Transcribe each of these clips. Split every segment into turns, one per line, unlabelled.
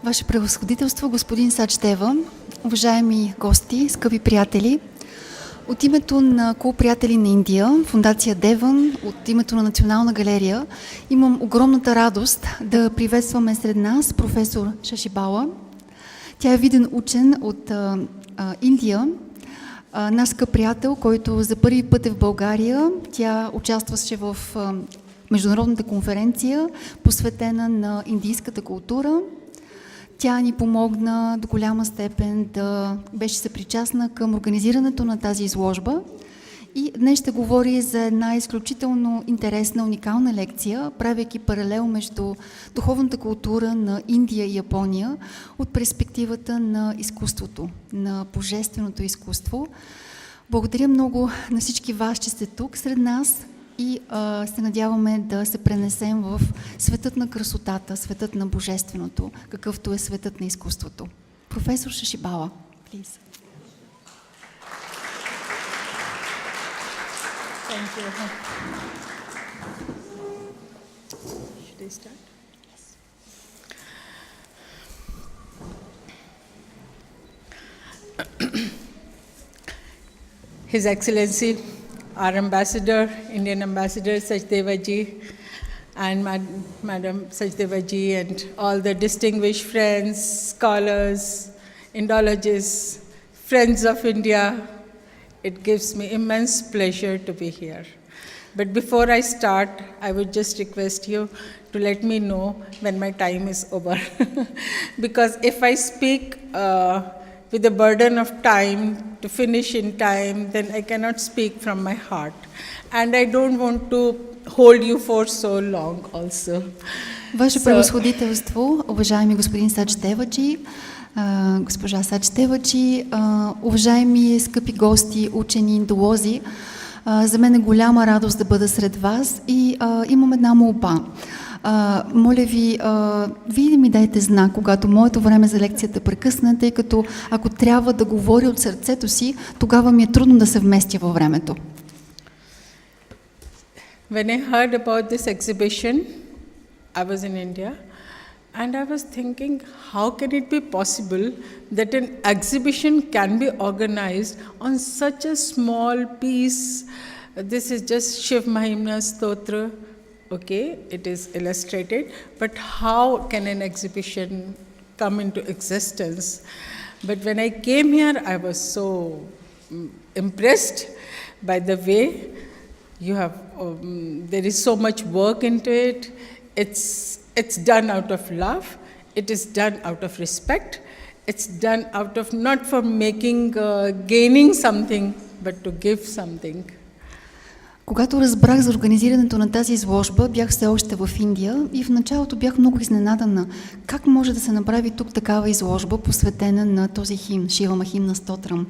Ваше превъзходителство, господин Сачдева, уважаеми гости, скъпи приятели, от името на Клуб приятели на Индия, Фондация Деван, от името на Национална галерия, имам огромната радост да приветстваме сред нас професор Шашибала. Тя е виден учен от Индия, наш скъп приятел, който за първи път е в България. Тя участваше в международната конференция, посветена на индийската култура. Тя ни помогна до голяма степен да беше съпричастна към организирането на тази изложба и днес ще говори за една изключително интересна, уникална лекция, правейки паралел между духовната култура на Индия и Япония от перспективата на изкуството, на божественото изкуство. Благодаря много на всички вас, че сте тук сред нас и се надяваме да се пренесем в светът на красотата, светът на божественото, какъвто е светът на изкуството. Професор Шашибала, please.
Thank you. Should I start? Yes. His Excellency, our Ambassador, Indian Ambassador Sachdeva Ji, and Madam Sachdeva Ji, and all the distinguished friends, scholars, Indologists, friends of India, it gives me immense pleasure to be here. But before I start, I would just request you to let me know when my time is over. Because if I speak with the burden of time to finish in time, then I cannot speak from my heart. And I don't want to hold you for so long also.
Ваше превъзходителство, уважаеми господин Сачдеваджи, госпожа Сачдеваджи, уважаеми скъпи гости, учени, индолози, за мен е голяма радост да бъда сред вас и имам една молба. Моля ви, вие да ми дайте знак, когато моето време за лекцията прекъсна, тъй като ако трябва да говоря от сърцето си, тогава ми е трудно да се вместя във времето.
When I heard about this exhibition, I was in India, and I was thinking, how can it be possible that an exhibition can be organized on such a small piece? This is just Shiv Mahimna Stotra. Okay, it is illustrated, but how can an exhibition come into existence? But when I came here, I was so impressed by the way you have, there is so much work into it. It's done out of love, it is done out of respect, it's done out of not for making, gaining something, but to give something.
Когато разбрах за организирането на тази изложба, бях все още в Индия и в началото бях много изненадана как може да се направи тук такава изложба, посветена на този химн, Шива Махимна Стотрам.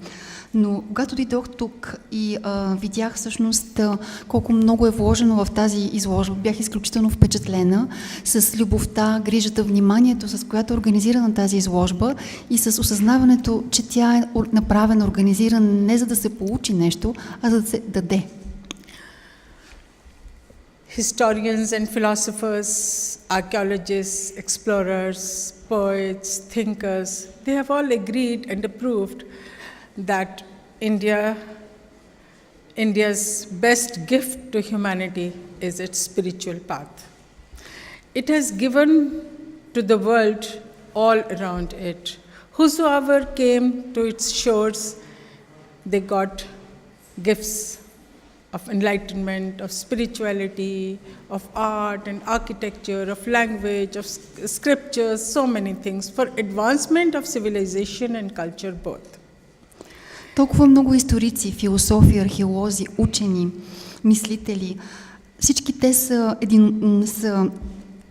Но когато дойдох тук и видях всъщност колко много е вложено в тази изложба, бях изключително впечатлена с любовта, грижата, вниманието, с която е организирана тази изложба и с осъзнаването, че тя е направена, организирана не за да се получи нещо, а за да се даде.
Historians and philosophers, archaeologists, explorers, poets, thinkers, they have all agreed and approved that India's best gift to humanity is its spiritual path. It has given to the world all around it. Whosoever came to its shores, they got gifts of enlightenment, of spirituality, of art and architecture, of language, of scriptures, so many things for advancement of civilization and culture both.
Толкова много историци, философи, археолози, учени, мислители, всички те са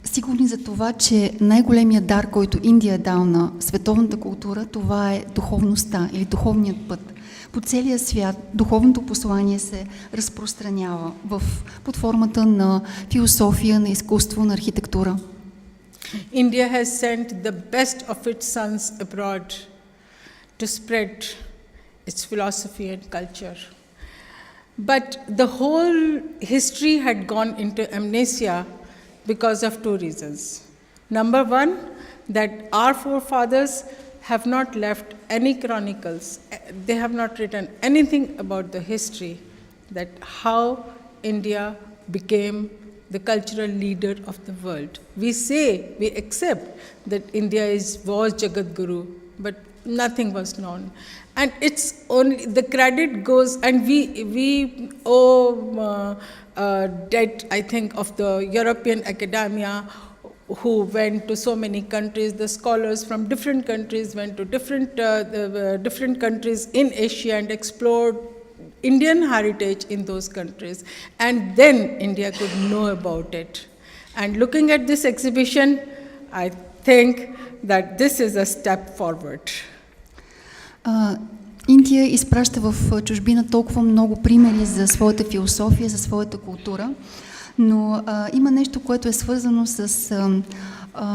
сигурни за това, че най-големият дар, който Индия е дал на световната култура, това е духовността или духовният път. По целия свят духовното послание се разпространява под формата на философия, на изкуство, на архитектура.
India has sent the best of its sons abroad to spread its philosophy and culture. But the whole history had gone into amnesia because of two reasons. Number one, that our forefathers have not left any chronicles. They have not written anything about the history that how India became the cultural leader of the world. We accept that India was Jagat Guru, but nothing was known. And it's only, the credit goes, and we owe debt, I think, of the European academia, who went to so many countries. The scholars from different countries went to different countries in Asia and explored Indian heritage in those countries. And then India could know about it. And looking at this exhibition, I think that this is a step forward.
Индия изпраща в чужбина толкова много примери за своята философия, за своята култура, но има нещо, което е свързано с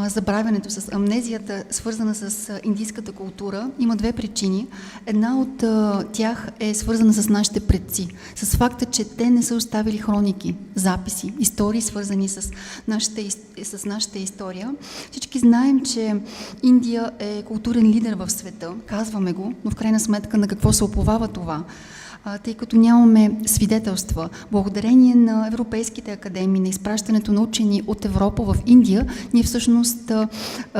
забравянето, с амнезията, свързана с индийската култура. Има две причини. Една от тях е свързана с нашите предци, с факта, че те не са оставили хроники, записи, истории, свързани с нашата история. Всички знаем, че Индия е културен лидер в света, казваме го, но в крайна сметка на какво се оповава това? Тъй като нямаме свидетелства. Благодарение на европейските академии, на изпращането на учени от Европа в Индия, ние всъщност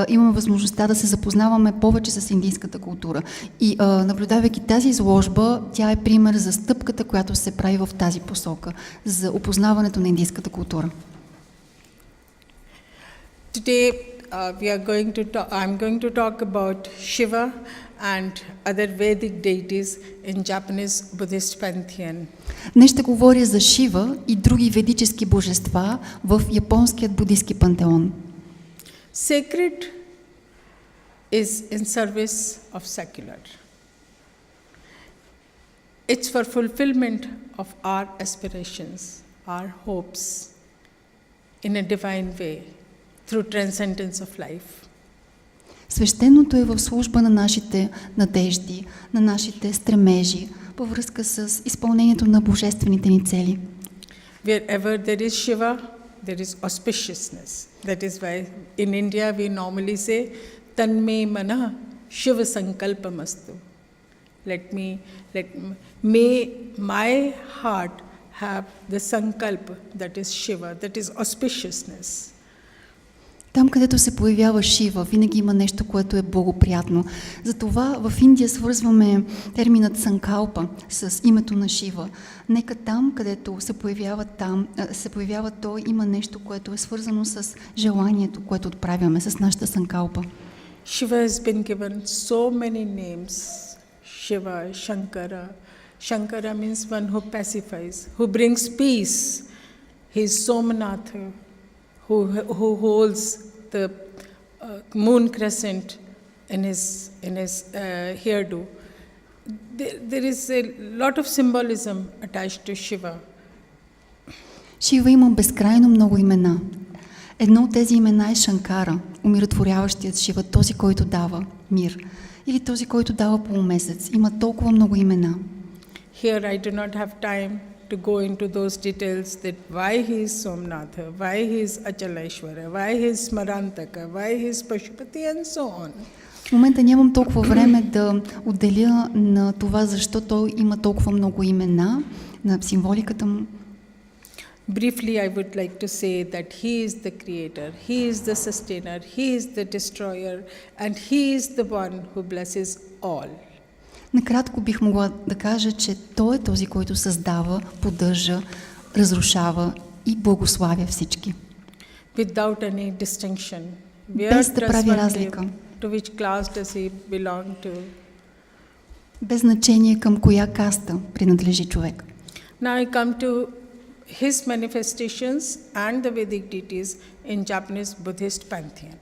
имаме възможността да се запознаваме повече с индийската култура. И наблюдавайки тази изложба, тя е пример за стъпката, която се прави в тази посока, за опознаването на индийската култура.
Today, I'm going to talk about Shiva and other Vedic deities in Japanese Buddhist pantheon.
Днес ще говоря за Шива и други ведически божества в японският буддийски пантеон.
Sacred is in service of secular. It's for fulfillment of our aspirations, our hopes, in a divine way, through transcendence of life.
Свещеното е в служба на нашите надежди, на нашите стремежи, във връзка с изпълнението на божествените ни цели.
Wherever there is Shiva, there is auspiciousness. That is why in India we normally say, Tanme Mana Shiva Sankalpamastu. May my heart have the Sankalpa, that is Shiva, that is auspiciousness.
Там, където се появява Шива, винаги има нещо, което е благоприятно. Затова в Индия свързваме терминът Санкалпа с името на Шива. Нека там, където се появява той, има нещо, което е свързано с желанието, което отправяме с нашата Санкалпа.
Shiva has been given so many names. Shiva, Shankara. Shankara means one who pacifies, who brings peace. He is Somanatha, who holds the moon crescent in his hairdo. There is a lot of symbolism attached to Shiva.
Шива има безкрайно много имена. Едно от тези имена е Шанкара, умиротворяващият Шива, този, който дава мир. Или този, който дава полумесец. Има толкова много имена.
Here I do not have time to go into those details that why he is Somnatha, why he is Achaleshwara, why he is Smarantaka, why he is Pashupati and so on.
В момента нямам толкова време да отделя на това, защо той има толкова много имена, на символиката му.
Briefly, I would like to say that he is the creator, he is the sustainer, he is the destroyer, and he is the one who blesses all.
Накратко бих могла да кажа, че той е този, който създава, поддържа, разрушава и благославя всички.
Without any distinction.
Без да прави разлика.
To which class does he belong to?
Без значение към коя каста принадлежи човек.
Now I come to his manifestations and the Vedic deities in Japanese Buddhist pantheon.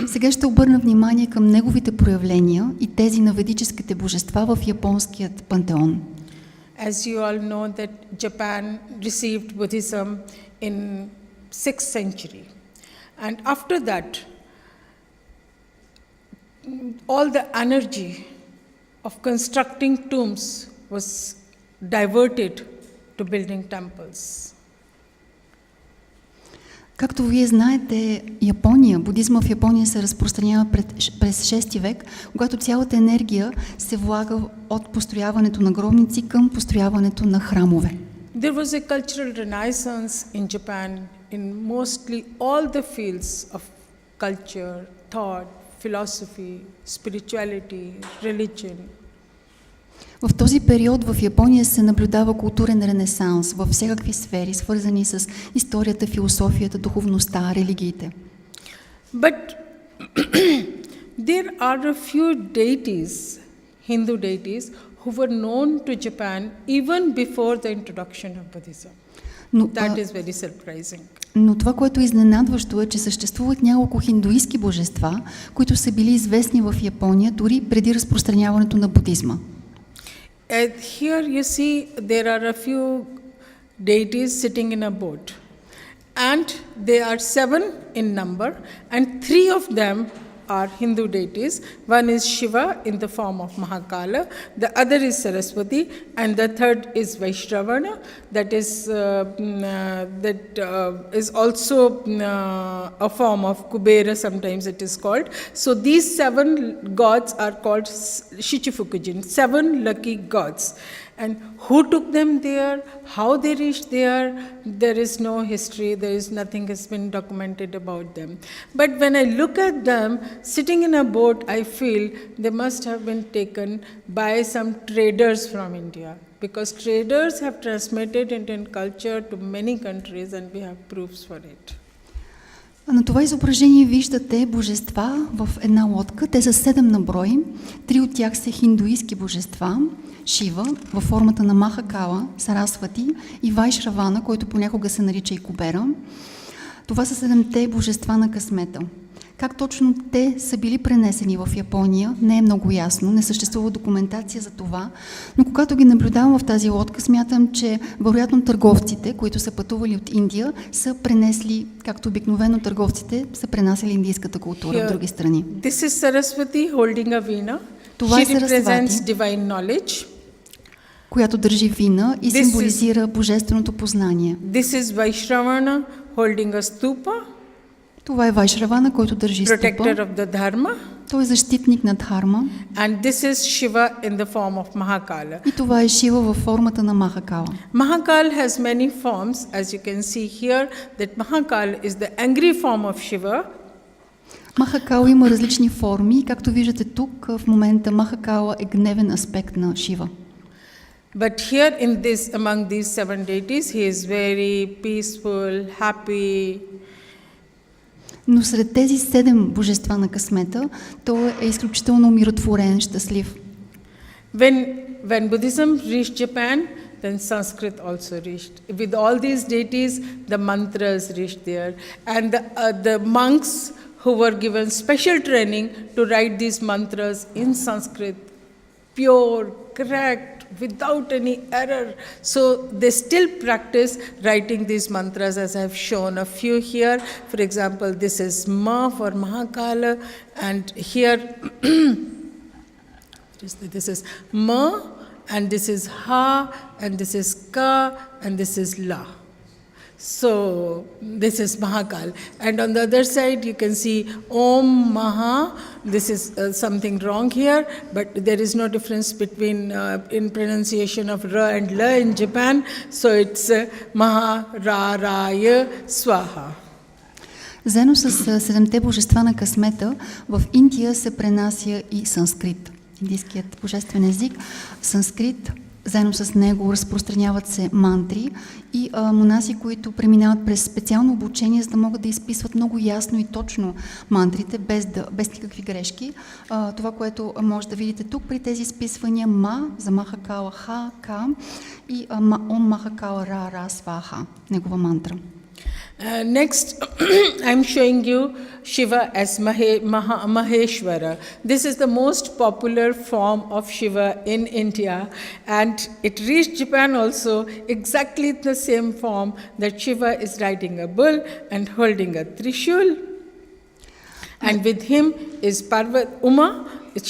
Сега ще обърна внимание към неговите проявления и тези на ведическите божества в японският пантеон.
As you all know that Japan received Buddhism in 6th century. And after that, all the energy of constructing tombs was diverted to building temples.
Както вие знаете, Япония, будизма в Япония се разпространява през 6 век, когато цялата енергия се влага от построяването на гробници към построяването на храмове.
There was a cultural renaissance in Japan in mostly all the fields of culture, thought, philosophy, spirituality, religion.
В този период в Япония се наблюдава културен ренесанс във всякакви сфери, свързани с историята, философията, духовността, религиите.
But there are a few deities, Hindu deities, who were known to Japan even before the introduction of Buddhism. That is very surprising.
Но това, което е изненадващо, е, че съществуват няколко хиндуистки божества, които са били известни в Япония дори преди разпространяването на будизма.
Here you see there are a few deities sitting in a boat, and they are 7 in number, and 3 of them are Hindu deities. One is Shiva in the form of Mahakala, the other is Saraswati, and the third is Vaishravana, that is also a form of Kubera, sometimes it is called. So these 7 gods are called Shichifukujin, 7 lucky gods. And who took them there, how they reached there is no history, nothing has been documented about them. But when I look at them sitting in a boat, I feel they must have been taken by some traders from India, because traders have transmitted Indian culture to many countries and we have proofs for it.
На това изображение виждате божества в една лодка. Те са 7 на брой. 3 от тях са хиндуистки божества. Шива във формата на Махакала, Сарасвати и Вайшравана, който понякога се нарича и Кубера. Това са 7-те божества на късмета. Как точно те са били пренесени в Япония, не е много ясно, не съществува документация за това, но когато ги наблюдавам в тази лодка, смятам, че вероятно търговците, които са пътували от Индия, са пренесли, както обикновено търговците, са пренасяли индийската култура в други страни.
This is Saraswati holding a veena.
Това е
She represents
Сарасвати,
divine knowledge.
която държи вина и символизира божественото познание.
This is Vaishravana holding a stupa.
Това е Вайшравана, който държи ступа.
Protector of the dharma.
Той е защитник на Дхарма.
And this is Shiva in the form of Mahakala.
И това е Шива във формата на Махакала.
Mahakal has many forms, as you can see here, that Mahakal is the angry form of Shiva.
Махакала има различни форми. Както виждате тук, в момента Махакала е гневен аспект на Шива.
But here in this, among these 7 deities, he is very peaceful, happy.
Но сред тези 7 божества на късмета, той е изключително умиротворен, щастлив.
When Buddhism reached Japan, then Sanskrit also reached. With all these deities, the mantras reached there. And the monks who were given special training to write these mantras in Sanskrit, pure, correct, without any error. So they still practice writing these mantras, as I have shown a few here. For example, this is Ma for Mahakala, and here this is Ma, and this is Ha, and this is Ka, and this is La. So this is Mahakal, and on the other side you can see Om Maha. This is something wrong here, but there is no difference between in pronunciation of Ra and La in Japan. So it's Maha Ra Raya Swaha.
Заедно с 7-те божества на късмета, в Индия се пренася и санскрит. Индийският божествен език. Санскрит, заедно с него разпространяват се мантри и монаси, които преминават през специално обучение, за да могат да изписват много ясно и точно мантрите, без никакви грешки. Това, което може да видите тук при тези изписвания: Ма за Махакала, Ха, Ка и Ом Махакала, Ра, Ра, Сваха, негова мантра.
Next, I'm showing you Shiva as Maheshwara. This is the most popular form of Shiva in India, and it reached Japan also exactly the same form, that Shiva is riding a bull and holding a trishul. And with him is Uma.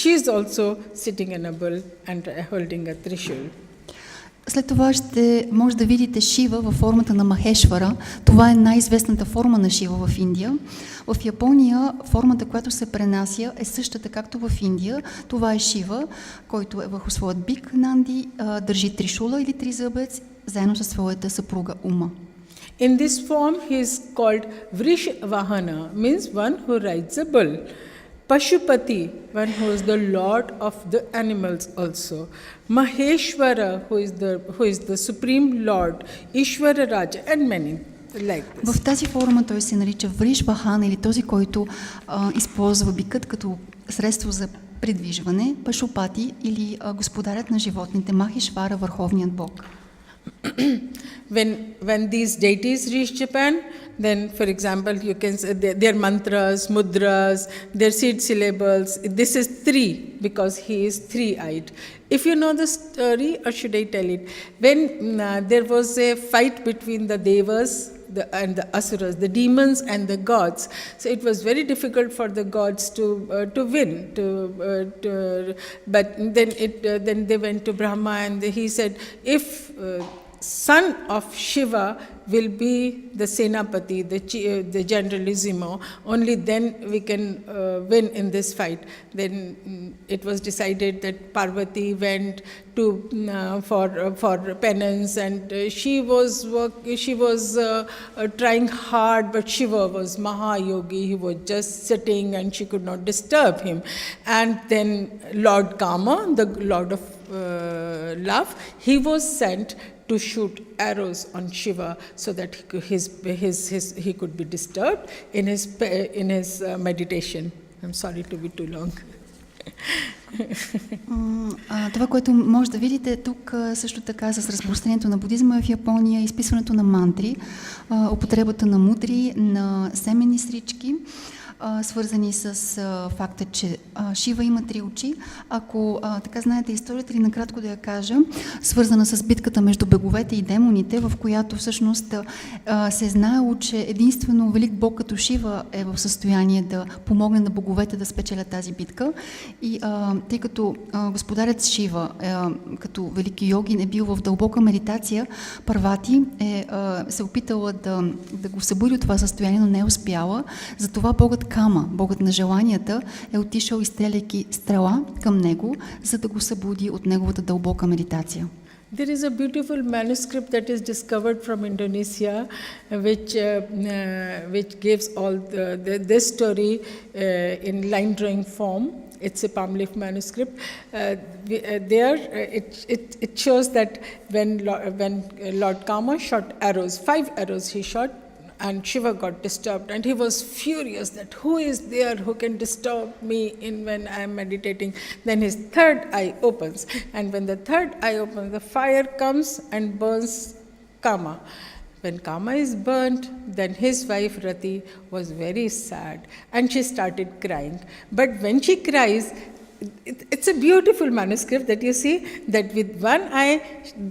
She is also sitting in a bull and holding a trishul.
След това ще може да видите Шива във формата на Махешвара. Това е най-известната форма на Шива в Индия. В Япония формата, която се пренася, е същата както в Индия. Това е Шива, който е върху своят бик Нанди, държи тришула или тризъбец, заедно със своята съпруга Ума.
In this form, he is called Vrishvahana, means one who rides a bull. Pashupati, one who is the lord of the animals also. Maheshwara, who is the supreme lord. Ishvara Raja, and many like this.
В тази форма той се нарича Вришвахана, или този, който използва бикът като средство за придвижване, Пашупати или господарят на животните, Махешвара, върховният бог.
When these deities reach Japan, then, for example, you can say their mantras, mudras, their seed syllables. This is three because he is three-eyed. If you know the story, or should I tell it? When there was a fight between the devas and the asuras, the demons and the gods, so it was very difficult for the gods to win. But then they went to Brahma and he said, if son of Shiva will be the Senapati, the generalissimo, only then we can win in this fight. Then it was decided that Parvati went to for penance, and she was trying hard, but Shiva was Mahayogi. He was just sitting, and she could not disturb him. And then Lord Kama, the Lord of love, he was sent to shoot arrows on Shiva so that he could be disturbed in his meditation. I'm sorry to be too long.
Това, което може да видите тук също така с разпространението на будизма в Япония, изписването на мантри, употребата на мудри, на семени срички, свързани с факта, че Шива има три очи. Ако така знаете историята, или накратко да я кажа, свързана с битката между беговете и демоните, в която всъщност се е знаело, че единствено велик бог като Шива е в състояние да помогне на боговете да спечелят тази битка. И тъй като господарят Шива, като велики йогин, е бил в дълбока медитация, Парвати се опитала да го събуди от това състояние, но не е успяла. Затова богът Кама, богът на желанията, е отишъл изстреляйки стрела към него, за да го събуди от неговата дълбока медитация.
There is a beautiful manuscript that is discovered from Indonesia, which gives all this story in line drawing form. It's a palm leaf manuscript. It shows that when Lord Kama shot arrows, 5 arrows he shot, and Shiva got disturbed, and he was furious that who is there who can disturb me when I am meditating. Then his third eye opens, and when the third eye opens, the fire comes and burns Kama. When Kama is burnt, then his wife Rati was very sad, and she started crying. But when she cries, it's a beautiful manuscript that you see that with one eye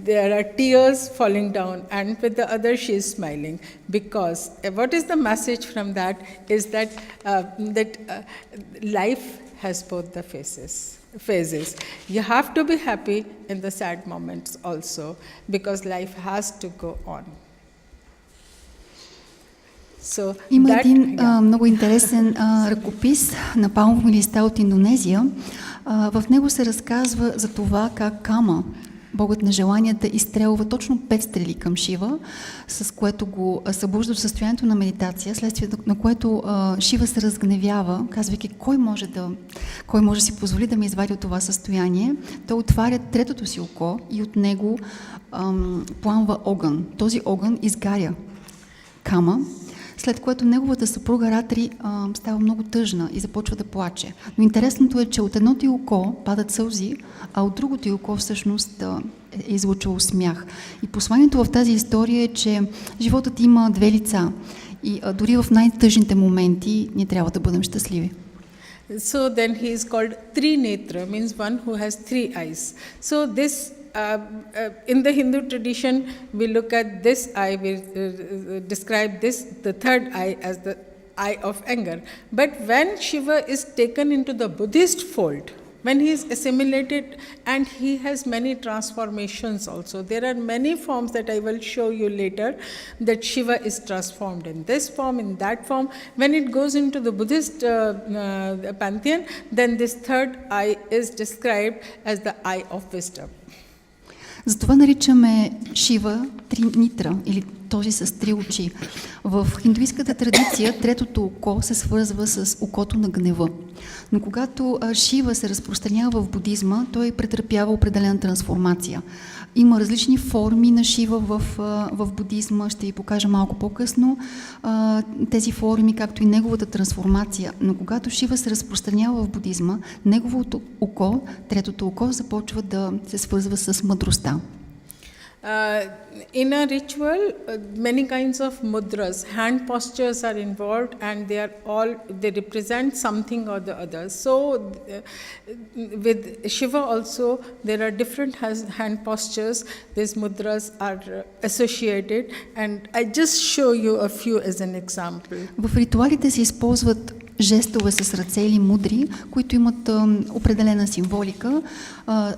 there are tears falling down, and with the other she is smiling, because what is the message from that is that life has both the phases. You have to be happy in the sad moments also, because life has to go on.
Има един много интересен ръкопис на палмови листа от Индонезия. В него се разказва за това как Кама, богът на желанията, изстрелва точно 5 стрели към Шива, с което го събужда в състоянието на медитация, следствие на което Шива се разгневява, казвайки кой може да си позволи да ме извади от това състояние. Той отваря третото си око и от него пламва огън. Този огън изгаря Кама, след което неговата съпруга Ратри става много тъжна и започва да плаче. Но интересното е, че от едното й око падат сълзи, а от другото й око всъщност е излучало смях. И посланието в тази история е, че животът има две лица и дори в най-тъжните моменти ние трябва да бъдем щастливи.
So then he is called Trinetra, means one who has 3 eyes. So this in the Hindu tradition, we look at this eye, we describe the third eye as the eye of anger. But when Shiva is taken into the Buddhist fold, When he is assimilated, and he has many transformations also. There are many forms that I will show you later, that Shiva is transformed in this form, in that form. When it goes into the Buddhist pantheon, then this third eye is described as the eye of wisdom.
Затова наричаме Шива Тринитра, или този с три очи. В хиндуистката традиция третото око се свързва с окото на гнева. Но когато Шива се разпространява в будизма, той претърпява определена трансформация. Има различни форми на Шива в будизма, ще ви покажа малко по-късно тези форми, както и неговата трансформация. Но когато Шива се разпространява в будизма, неговото око, третото око, започва да се свързва с мъдростта.
In a ritual, many kinds of mudras, hand postures are involved, and they represent something or the other. So with Shiva also, there are different hand postures. These mudras are associated, and I just show you a few as an example.
В ритуалите се използват жестове с ръце или мудри, които имат определена символика.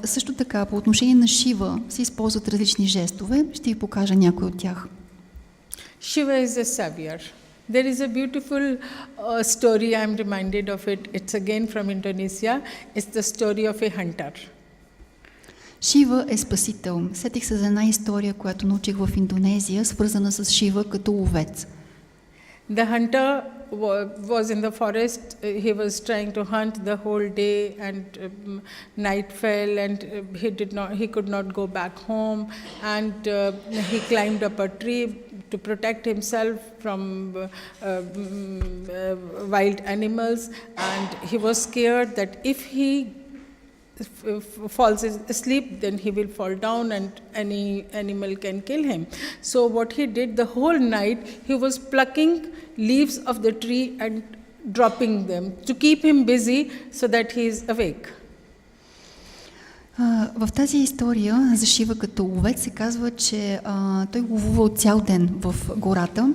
Също така, по отношение на Шива се използват различни жестове. Ще ви покажа някои от тях.
Shiva is a savior. There is a beautiful story, I'm reminded of it. It's again from Indonesia. It's the story of a hunter.
Шива е спасител. Сетих се за една история, която научих в Индонезия, свързана с Шива като ловец.
The hunter was in the forest. He was trying to hunt the whole day, and night fell, and he could not go back home, and he climbed up a tree to protect himself from wild animals, and he was scared that if he falls asleep, then he will fall down and any animal can kill him. So what he did the whole night, he was plucking leaves of the tree and dropping them to keep him busy so that he is awake.
В тази история за Шива като ловец се казва, че той ловувал цял ден в гората,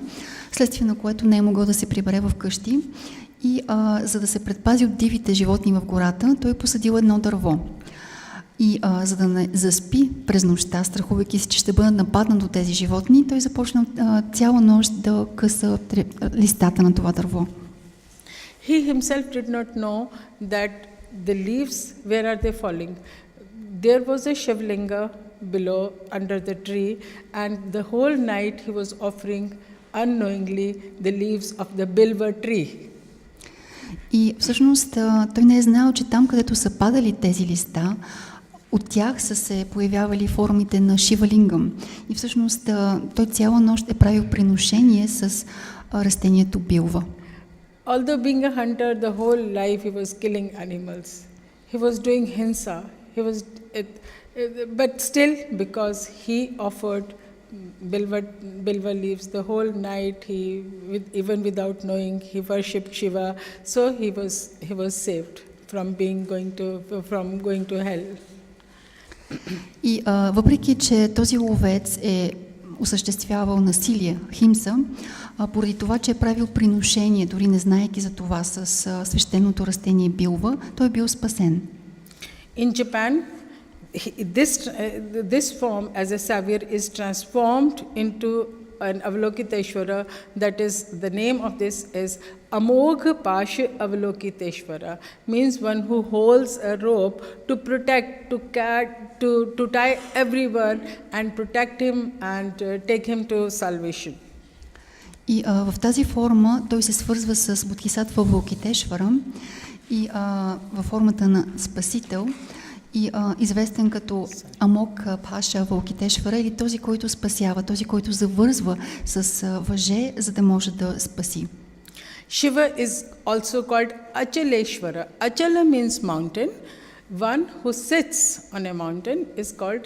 следствие на което не е могъл да се прибере в къщи. И за да се предпази от дивите животни в гората, той е посадил едно дърво. И за да не заспи през нощта, страхувайки се, че ще бъдат нападнат от тези животни, той започна цяла нощ да къса листата на това дърво.
He himself did not know that the leaves, where are they falling? There was a Shivlinga below under the tree, and the whole night he was offering unknowingly the leaves of the Bilva tree. И
всъщност той не е знаел, че там, където са падали тези листа, от тях са се появявали формите на Шивалингам. И всъщност той цяла нощ е правил приношение с растението билва.
Although being a hunter, the whole life he was killing animals. He was doing hinsa. But still, because he offered Bilva leaves the whole night, even without knowing, he worshipped Shiva. So he was saved from going to hell.
И въпреки, че този ловец е осъществявал насилие, химса, поради това, че е правил приношение, дори не знаейки за това, с свещеното растение билва, той е бил спасен.
In Japan, this form as a savior is transformed into an Avalokiteshvara. That is, the name of this is Amogha Pasha Avalokiteshvara, means one who holds a rope to protect, to tie everyone and protect him and take him to salvation.
И в тази форма той се свързва с Бодхисаттва Авалокитешвара и във формата на спасител, и известен като Амок Паша Авалокитешвара, или този, който спасява, този, който завързва с въже, за да може да спаси.
Shiva is also called Achaleshvara. Achala means mountain. One who sits on a mountain is called,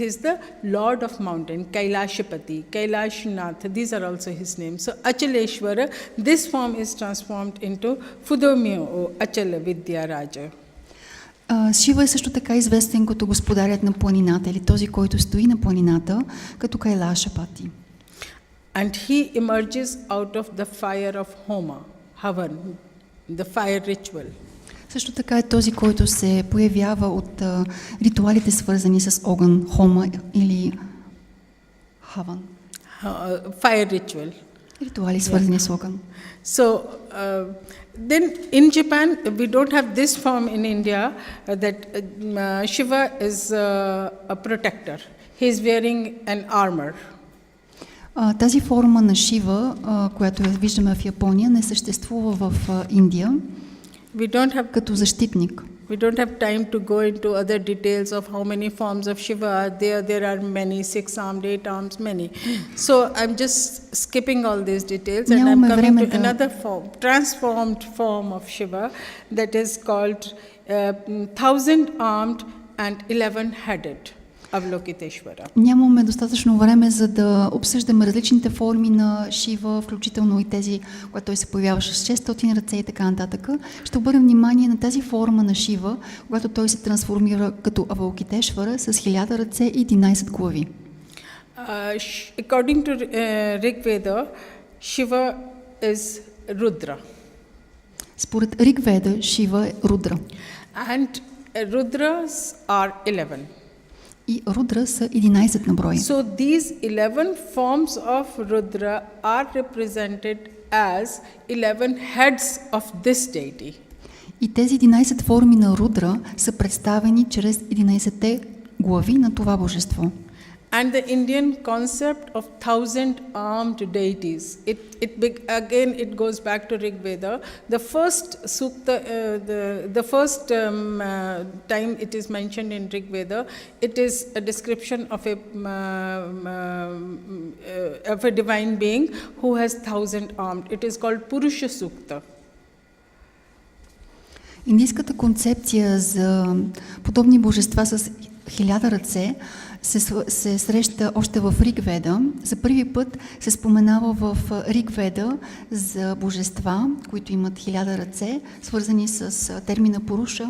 he's the Lord of mountain, Kailashapati, Kailashnath, these are also his names. So Achaleshvara, this form is transformed into Fudomyo, Achala Vidya Raja.
Шива е също така известен като господарят на планината, или този, който стои на планината, като Кайлашапати.
And he emerges out of the fire of Homa, Havan, the fire ritual.
Също така е този, който се появява от ритуалите, свързани с огън, хома или хаван.
Fire ritual.
Ритуали, свързани с огън.
So then in Japan, we don't have this form in India that Shiva is a protector. He is wearing an armor.
Тази форма на Шива, която виждаме в Япония, не съществува в Индия
We don't have
като защитник.
We don't have time to go into other details of how many forms of Shiva are there. There are many, 6-armed, 8-armed, many. So I'm just skipping all these details and I'm
Нямаме
coming
време
to
да-
another form, transformed form of Shiva that is called 1000-armed and 11-headed Avalokiteshvara.
Нямаме достатъчно време, за да обсъждаме различните форми на Шива, включително и тези, когато той се появяваше с 600 ръце и така нататък. Ще обърнем внимание на тази форма на Шива, когато той се трансформира като Авалокитешвара с 1000 ръце и 11 глави.
According to Rig Veda, Shiva is Rudra.
Според Риг Веда, Шива е Рудра.
And Rudras are 11.
И Рудра са 11 на брой.
So these 11 forms of Rudra are represented as 11 heads of this deity.
И тези 11 форми на Рудра са представени чрез 11-те глави на това божество.
And the Indian concept of 1000-armed deities, again it goes back to Rig Veda. The first sukta, the first time it is mentioned in Rig Veda, it is a description of a divine being who has 1000-armed. It is called Purusha Sukta.
Индийската концепция за подобни божества с 1000 ръце се среща още в Риг Веда. За първи път се споменава в Риг Веда за божества, които имат 1000 ръце, свързани с термина Пуруша.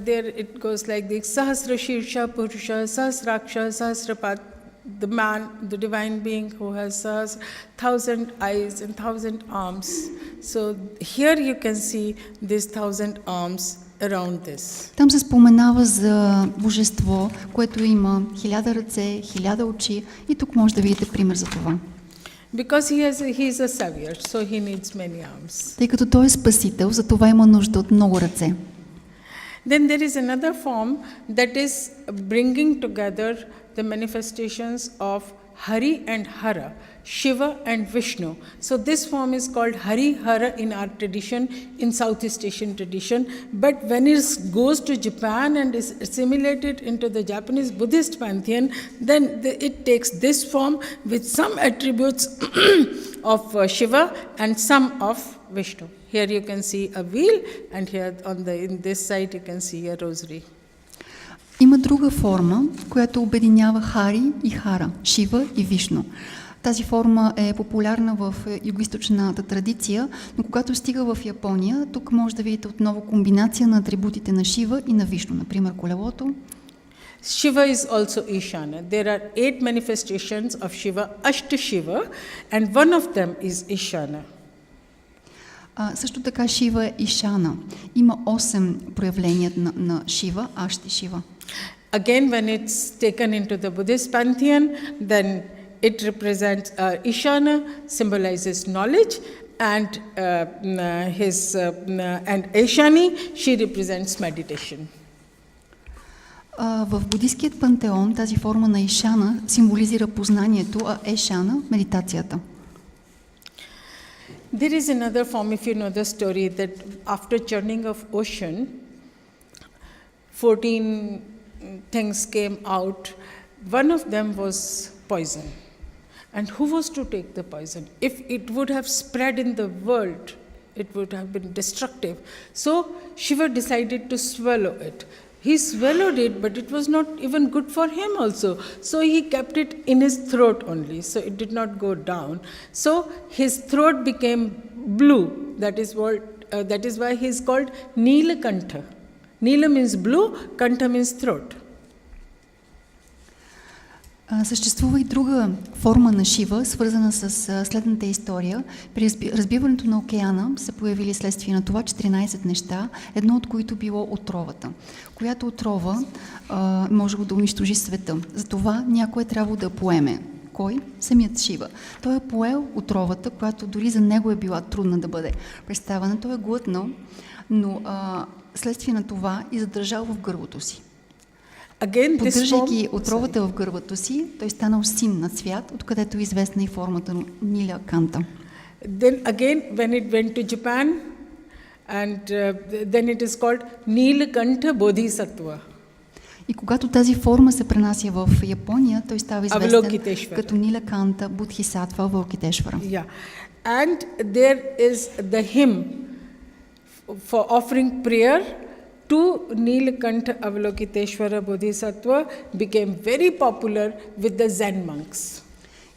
There it goes like this: Sahasra Shirsha Purusha, Sahasraksha, Sahasrapad, the man, the divine being who has 1000 eyes and 1000 arms. So here you can see these 1000 arms around this.
Там се споменава за божество, което има 1000 ръце, 1000 очи, и тук може да видите пример за това.
Because he is a savior, so he needs many arms.
Тъй като той е спасител, затова има нужда от много ръце.
Then there is another form that is bringing together the manifestations of Hari and Hara, Shiva and Vishnu. So this form is called Hari Hara in our tradition, in Southeast Asian tradition. But when it goes to Japan and is assimilated into the Japanese Buddhist pantheon, then it takes this form with some attributes of Shiva and some of Vishnu. Here you can see a wheel, and here in this side you can see a rosary.
Има друга форма, която обединява Хари и Хара, Шива и Вишну. Тази форма е популярна в югоизточната традиция, но когато стига в Япония, тук може да видите отново комбинация на атрибутите на Шива и на Вишну. Например, колелото.
Shiva is also Ishana. There are 8 manifestations of Shiva, Ashta Shiva, and one of them is Ishana.
Също така Шива е Ишана. Има 8 проявления на Шива, Ашти Шива.
Again, when it's taken into the Buddhist pantheon, then it represents Ishana, symbolizes knowledge, and and Eshani, she represents meditation.
В буддийският пантеон тази форма на Ишана символизира познанието, а Ешана – медитацията.
There is another form, if you know the story, that after churning of ocean, 14 things came out. One of them was poison. And who was to take the poison? If it would have spread in the world, it would have been destructive. So Shiva decided to swallow it. He swallowed it, but it was not even good for him also. So he kept it in his throat only, so it did not go down. So his throat became blue. That is why he is called Neelakantha. Neela means blue, Kantha means throat.
Съществува и друга форма на Шива, свързана с следната история. При разбиването на океана се появили следствие на това 14 неща, едно от които било отровата, която отрова може да унищожи света. Затова някой е трябвало да поеме. Кой? Самият Шива. Той е поел отровата, която дори за него е била трудна да бъде представена. Той е глътнал, но следствие на това и задържал в гърлото си. Поддържайки отровата в гърлото си, той станал син на цвят, откъдето е известна и формата на Ниля Канта.
Then again, when it went to Japan, and then it is called Nilakantha Bodhisattva.
И когато тази форма се пренася в Япония, той става известен като Нилаканта Бодхисаттва Авалокитешвара.
Yeah. And there is the hymn for offering prayer to Nilakantha Avalokiteshvara Bodhisattva became very popular with the Zen monks.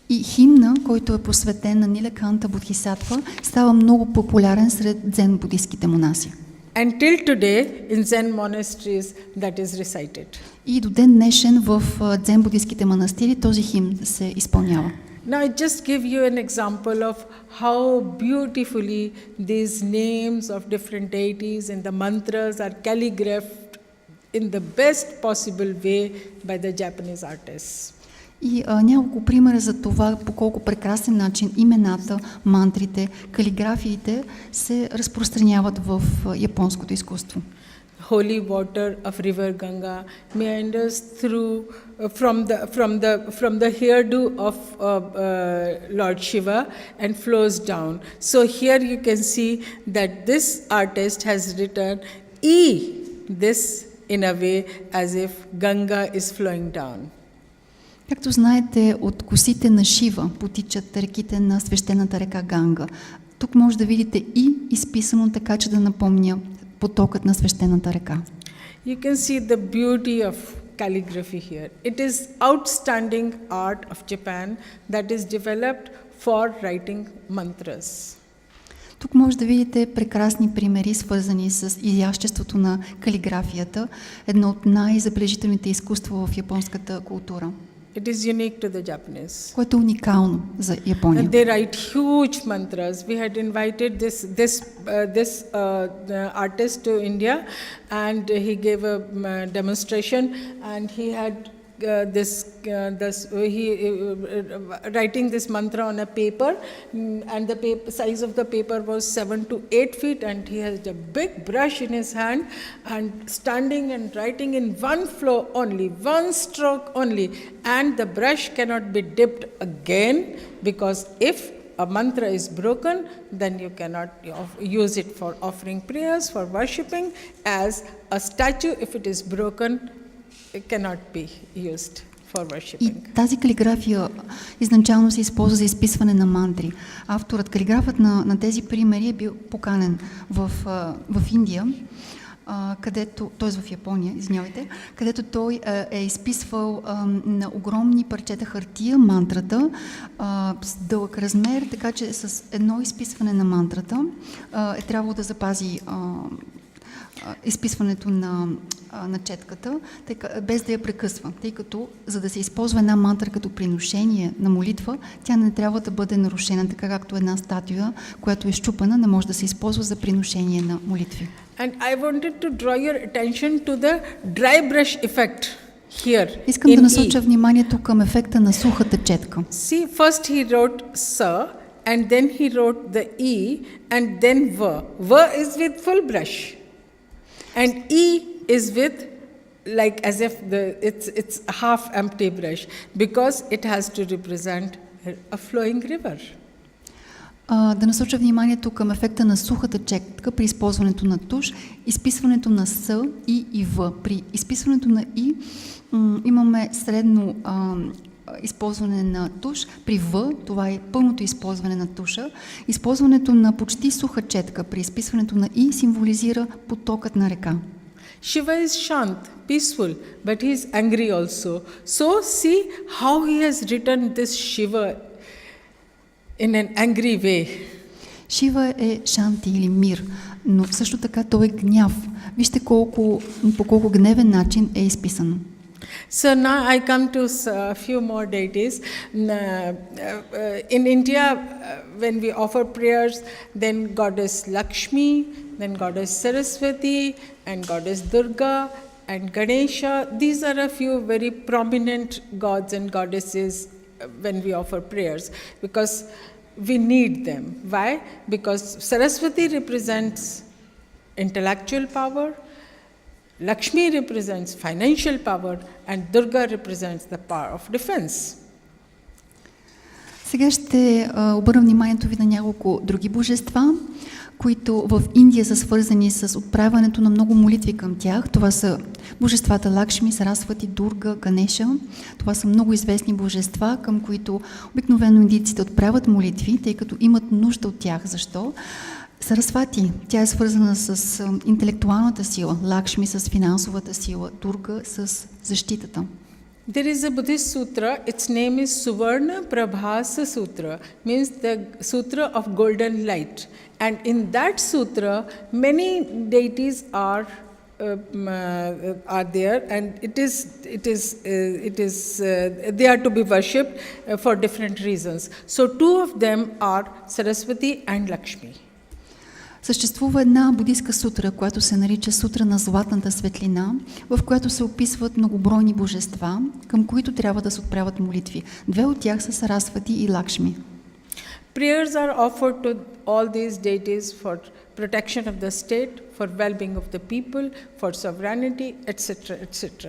И химна, който е посветен на Нилаканта Бодхисаттва, става много популярен сред дзен буддийските монаси.
Until today, in Zen monasteries, that is recited.
И до ден днешен в дзен буддийските манастири този химн се изпълнява.
Now I just give you an example of how beautifully these names of different deities and the mantras are calligraphed in the best possible way by the Japanese artists.
И няколко примера за това по колко прекрасен начин имената, мантрите, калиграфиите се разпространяват в японското изкуство.
Holy water of river Ganga meanders through from the hairdo of Lord Shiva and flows down. So here you can see that this artist has written this in a way as if Ganga is flowing down.
Както знаете, от косите на Шива потичат реките на свещената река Ганга. Тук може да видите и изписано така, че да напомня потокът на свещената река.
You can see the beauty of calligraphy here. It is outstanding art of Japan that is developed for writing mantras.
Тук може да видите прекрасни примери, свързани с изяществото на калиграфията, едно от най-забележителните изкуства в японската култура.
It is unique to the Japanese.
Което е уникално за Япония.
And they write huge mantras. We had invited this artist to India, and he gave a demonstration, and he had writing this mantra on a paper, and the size of the paper was 7 to 8 feet, and he has a big brush in his hand and standing and writing in one flow only, one stroke only, and the brush cannot be dipped again, because if a mantra is broken, then you cannot use it for offering prayers, for worshipping. As a statue, if it is broken, it cannot be used for worshipping.
И тази калиграфия изначално се използва за изписване на мантри. Авторът, калиграфът на тези примери е бил поканен в Индия, т.е. в Япония, извинявайте, където той е изписвал на огромни парчета хартия мантрата с дълъг размер, така че с едно изписване на мантрата е трябвало да запази изписването на четката, без да я прекъсва, тъй като за да се използва една мантра като приношение на молитва, тя не трябва да бъде нарушена, така както една статуя, която е счупена, не може да се използва за приношение на молитви.
And I wanted to draw your attention to the dry brush effect here.
Искам да насоча вниманието към ефекта на сухата четка.
See, first he wrote sa, and then he wrote the e, and then va. Va is with full brush. And E is with, like as if it's a half empty brush, because it has to represent a flowing river.
Да насоча вниманието към ефекта на сухата четка при използването на туш, изписването на С, И и В. При изписването на И имаме средно използване на туш. При В, това е пълното използване на туша. Използването на почти суха четка при изписването на И символизира потокът на река.
Shiva is shant, peaceful, but he is angry also. So see how he has written this Shiva in an angry way.
Шива е шанти или мир, но също така той е гняв. Вижте по колко гневен начин е изписано.
So now I come to a few more deities. In India, when we offer prayers, then goddess Lakshmi, then goddess Saraswati, and goddess Durga, and Ganesha. These are a few very prominent gods and goddesses when we offer prayers, because we need them. Why? Because Saraswati represents intellectual power, Lakshmi represents financial power, and Durga represents the power of defense.
Сега ще обърна вниманието ви на няколко други божества, които в Индия са свързани с отправянето на много молитви към тях. Това са божествата Лакшми, Сарасвати, Дурга, Ганеша. Това са много известни божества, към които обикновено индийците отправят молитви, тъй като имат нужда от тях. Защо? Сарасвати, тя е свързана с интелектуалната сила, Лакшми с финансовата сила, Дурга с защитата.
There is a Buddhist sutra, its name is Suvarna Prabhasa Sutra, means the Sutra of Golden Light. And in that sutra, many deities are there, and they are to be worshipped for different reasons. So two of them are Saraswati and Lakshmi.
Съществува една будистка сутра, която се нарича Сутра на златната светлина, в която се описват многобройни божества, към които трябва да се отправят молитви. Две от тях са Сарасвати и Лакшми.
Prayers are offered to all these deities for protection of the state, for well-being of the people, for sovereignty, etc., etc.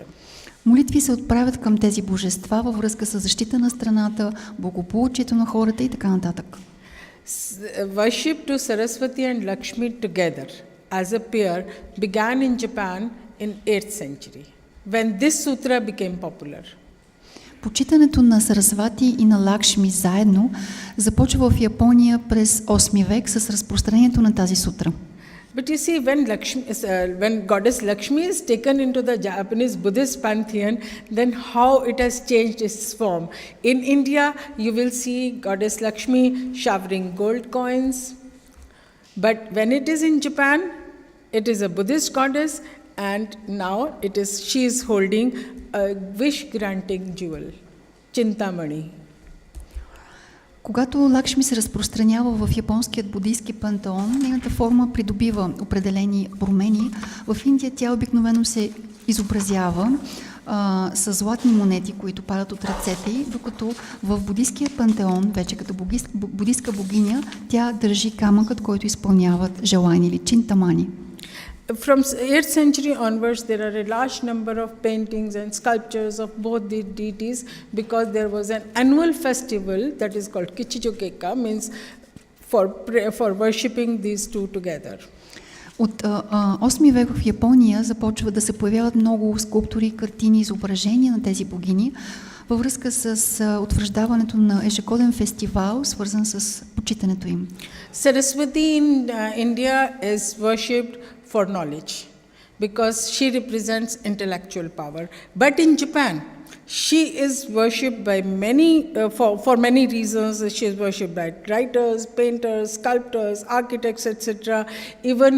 Молитви се отправят към тези божества във връзка с защита на страната, благополучието на хората и така нататък.
Worship to Saraswati and Lakshmi together as a pair began in Japan in 8th century, when this sutra became popular.
Почитането на Сарасвати и на Лакшми заедно започва в Япония през 8 век с разпространението на тази сутра.
But you see, when goddess Lakshmi is taken into the Japanese Buddhist pantheon, then how it has changed its form. In India, you will see goddess Lakshmi showering gold coins. But when it is in Japan, it is a Buddhist goddess, and now she is holding a wish-granting jewel, Chintamani.
Когато Лакшми се разпространява в японският буддийски пантеон, нейната форма придобива определени промени. В Индия тя обикновено се изобразява с златни монети, които падат от ръцете й, докато в буддийския пантеон, вече като буддийска богиня, тя държи камъкът, който изпълняват желания или чинтамани.
From 8th century onwards, there are a large number of paintings and sculptures of both the deities, because there was an annual festival that is called Kichijokeka, means for worshipping these two together.
От 8 век в Япония започва да се появяват много скулптури, картини, изображения на тези богини във връзка с утвърждаването на ежегоден фестивал, свързан с почитането им.
Saraswati in India is worshipped for knowledge, because she represents intellectual power. But in Japan, she is worshipped by many, for many reasons. She is worshipped by writers, painters, sculptors, architects, etc. Even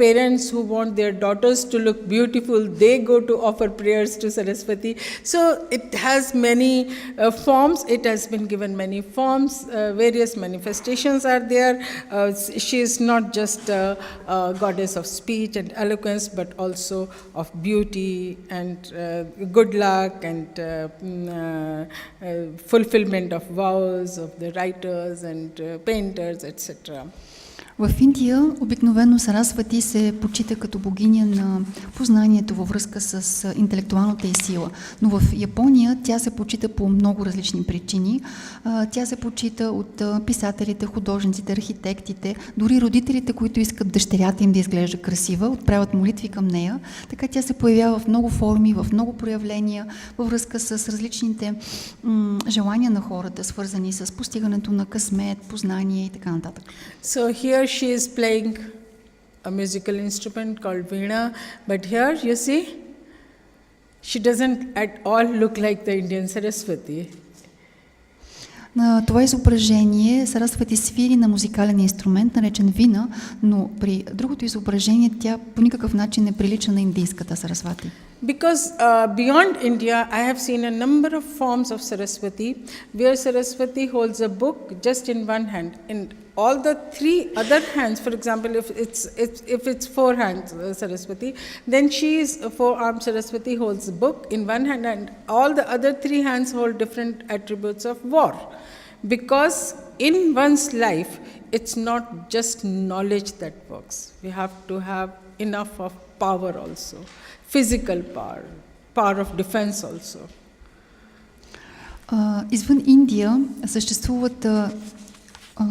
parents who want their daughters to look beautiful, they go to offer prayers to Saraswati. So it has many forms. It has been given many forms. Various manifestations are there. She is not just a goddess of speech and eloquence, but also of beauty and good luck and fulfillment of vows of the writers and painters, etc.
В Индия обикновено Сарасвати се почита като богиня на познанието във връзка с интелектуалната й сила. Но в Япония тя се почита по много различни причини. Тя се почита от писателите, художниците, архитектите, дори родителите, които искат дъщерята им да изглежда красива, отправят молитви към нея. Така тя се появява в много форми, в много проявления, във връзка с различните желания на хората, свързани с постигането на късмет, познание и така нататък.
So here she is playing a musical instrument called veena, but here you see she doesn't at all look like the Indian Saraswati.
На това изображение Сарасвати свири на музикален инструмент, наречен вина, но при другото изображение тя по никакъв начин не прилича на индийската Сарасвати.
Because beyond India, I have seen a number of forms of Saraswati, where Saraswati holds a book just in one hand. In all the three other hands, for example, if it's four hands Saraswati, then she is four-armed Saraswati holds a book in one hand, and all the other three hands hold different attributes of war. Because in one's life, it's not just knowledge that works. We have to have enough of power also. Physical power, power of defense also.
Извън Индия съществуват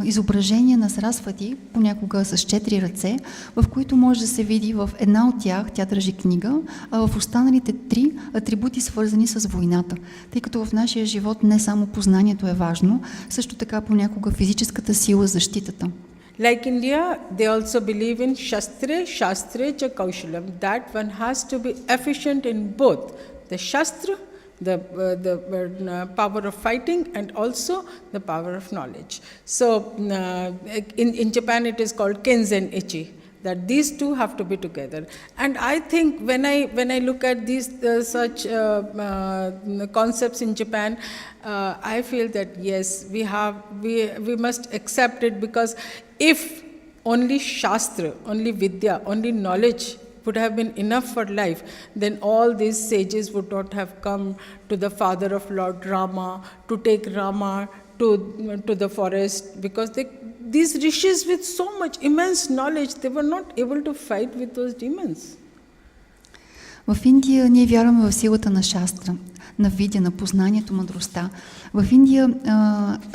изображения на Сарасвати, понякога с 4 ръце, в които може да се види в една от тях, тя държи книга, а в останалите 3 атрибути свързани с войната. Тъй като в нашия живот не само познанието е важно, също така понякога физическата сила, защитата.
Like India, they also believe in Shastre cha Kaushalam, that one has to be efficient in both the Shastra, the power of fighting, and also the power of knowledge. So in Japan it is called Kenzen Ichi, that these two have to be together. And I think when I look at these such concepts in Japan, I feel that yes, we must accept it, because if only Shastra, only Vidya, only knowledge would have been enough for life, then all these sages would not have come to the father of Lord Rama to take Rama to the forest, because these rishis with so much immense knowledge, they were not able to fight with those demons.
В Индия ние вярваме в силата на шастра, на видя, на познанието, мъдростта. В Индия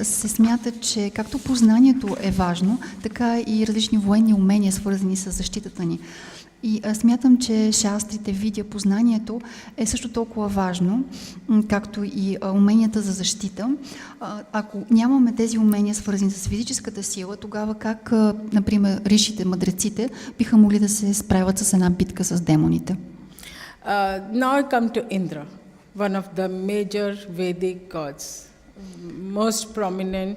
се смята, че както познанието е важно, така и различни военни умения, свързани с защитата ни. И смятам, че шастрите, видя, познанието е също толкова важно, както и уменията за защита. Ако нямаме тези умения, свързани с физическата сила, тогава как, например, ришите, мъдреците, биха могли да се справят с една битка с демоните?
Now I come to Indra, one of the major Vedic gods, most prominent,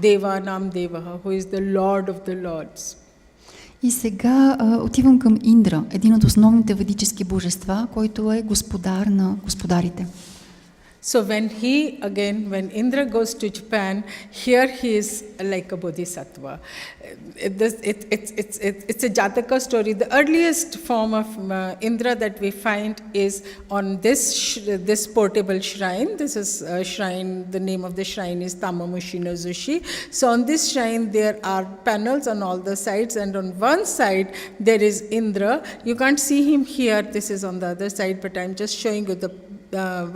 Devanam Devaha, who is the Lord of the Lords.
И сега отивам към Индра, един от основните ведически божества, който е господар на господарите.
So when Indra goes to Japan, here he is like a bodhisattva. It's a Jataka story. The earliest form of Indra that we find is on this portable shrine. This is a shrine, the name of the shrine is Tamamushino Zushi. So on this shrine there are panels on all the sides, and on one side there is Indra. You can't see him here, this is on the other side, but I'm just showing you the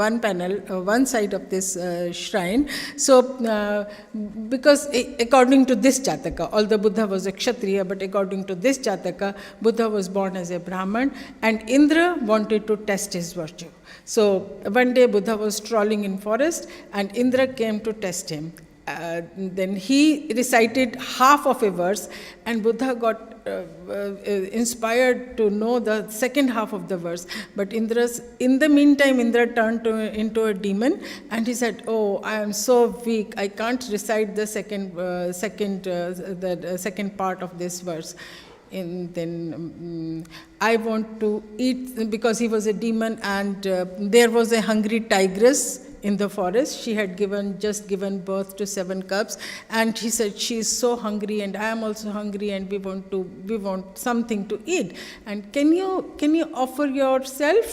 one panel, one side of this shrine. So, because according to this Jataka, although Buddha was a Kshatriya, but according to this Jataka, Buddha was born as a Brahman, and Indra wanted to test his virtue. So, one day Buddha was strolling in forest, and Indra came to test him. Then he recited half of a verse, and Buddha got inspired to know the second half of the verse. But in the meantime, Indra turned into a demon, and he said, "Oh, I am so weak, I can't recite the second part of this verse." And then I want to eat, because he was a demon, and there was a hungry tigress in the forest. She had just given birth to 7 cubs, and he said, she is so hungry, and I am also hungry, and we want something to eat. And can you offer yourself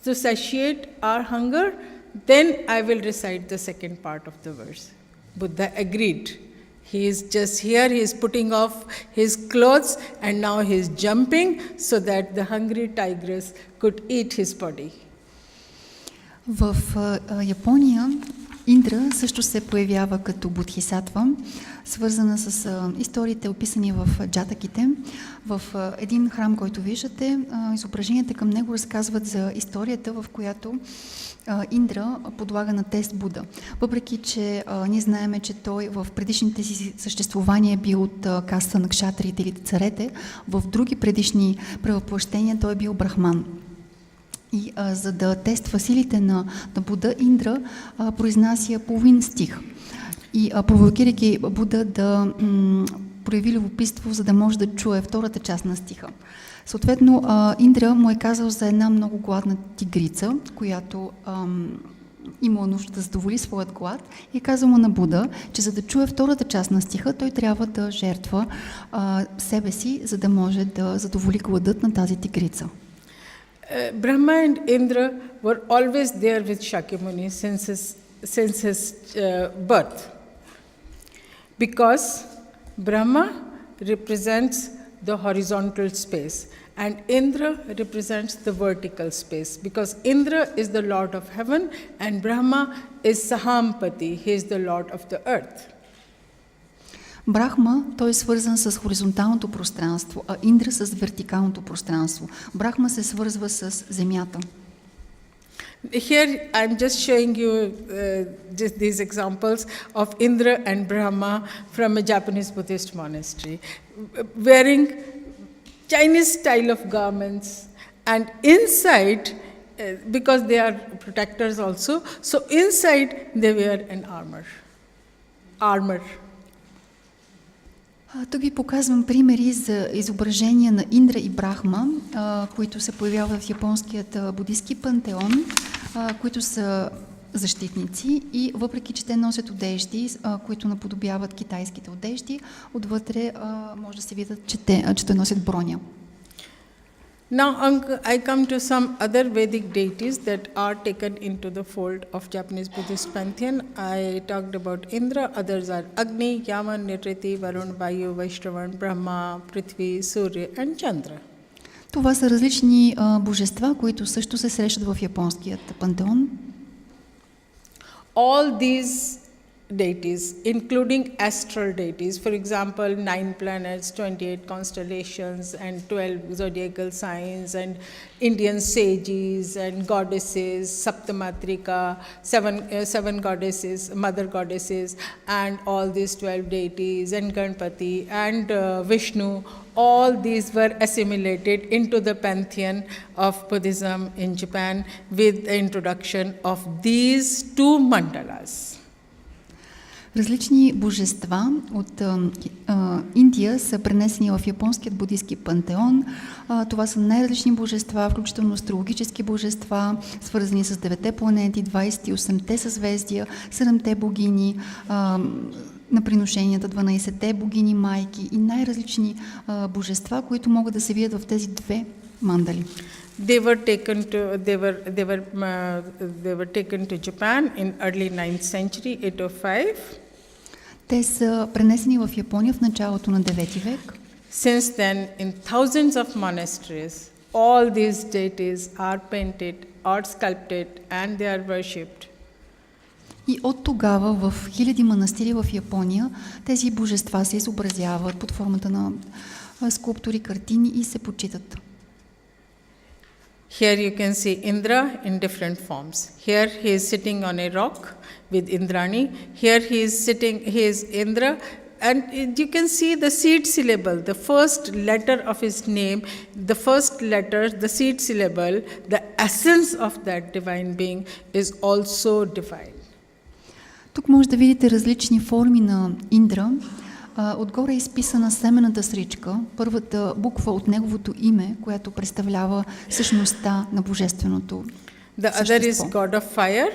to satiate our hunger? Then I will recite the second part of the verse. Buddha agreed. He is just here, he is putting off his clothes, and now he is jumping so that the hungry tigress could eat his body.
В Япония Индра също се появява като бодхисатва, свързана с историите, описани в джатаките. В един храм, който виждате, изображенията към него разказват за историята, в която Индра подлага на тест Буда. Въпреки, че ние знаем, че той в предишните си съществувания е бил от каста на кшатриите или царете, в други предишни превъплъщения той е бил брахман. И за да тества силите на Буда, Индра произнася половин стих. И провокирайки Буда да прояви любопитство, за да може да чуе втората част на стиха. Съответно, Индра му е казал за една много гладна тигрица, която имала нужда да задоволи своят глад и е казал му на Буда, че за да чуе втората част на стиха, той трябва да жертва себе си, за да може да задоволи гладът на тази тигрица.
Brahma and Indra were always there with Shakyamuni since his birth. Because Brahma represents the horizontal space and Indra represents the vertical space. Because Indra is the lord of heaven and Brahma is Sahampati, he is the lord of the earth.
Брахма, той е свързан с хоризонталното пространство, а Индра с вертикалното пространство. Брахма се свързва с земята.
Here I'm just showing you just these examples of Indra and Brahma from a Japanese Buddhist monastery, wearing Chinese style of garments, and inside, because they are protectors also, so inside they wear an armor.
Тук ви показвам примери за изображения на Индра и Брахма, които се появяват в японският буддийски пантеон, които са защитници и въпреки, че те носят одежди, които наподобяват китайските одежди, отвътре може да се видят, че те носят броня.
Now I come to some other Vedic deities that are taken into the fold of Japanese Buddhist pantheon. I talked about Indra, others are Agni, Yaman, Nitriti, Varun, Vayu, Vaishnavan, Brahma, Prithvi, Surya and Chandra.
Това са различни божества, които също се срещат в японският пантеон.
All these deities, including astral deities, for example, 9 planets, 28 constellations, and 12 zodiacal signs, and Indian sages and goddesses, Saptamatrika, seven goddesses, mother goddesses, and all these 12 deities, and Ganpati, and Vishnu, all these were assimilated into the pantheon of Buddhism in Japan with the introduction of these 2 mandalas.
Различни божества от Индия са пренесени в японският буддийски пантеон. Това са най-различни божества, включително астрологически божества, свързани с 9-те планети, 28-те съзвездия, 7-те богини, на приношенията, 12-те богини майки и най-различни божества, които могат да се видят в тези 2 мандали.
They were taken to Japan in early 9th century, 805.
Те са пренесени в Япония в началото на 9 век.
Since then, in thousands of monasteries, all these deities are painted or sculpted and they are worshipped.
И от тогава в хиляди манастири в Япония тези божества се изобразяват под формата на скулптури, картини и се почитат.
Here you can see Indra in different forms. Here he is sitting on a rock with Indrani. Here he is Indra, and you can see the seed syllable, the first letter of his name, the first letter, the seed syllable, the essence of that divine being is also divine.
Тук може да видите различни форми на Индра. Отгоре е изписана семената сричка, първата буква от неговото име, която представлява същността на божественото същество.
The other is God of fire,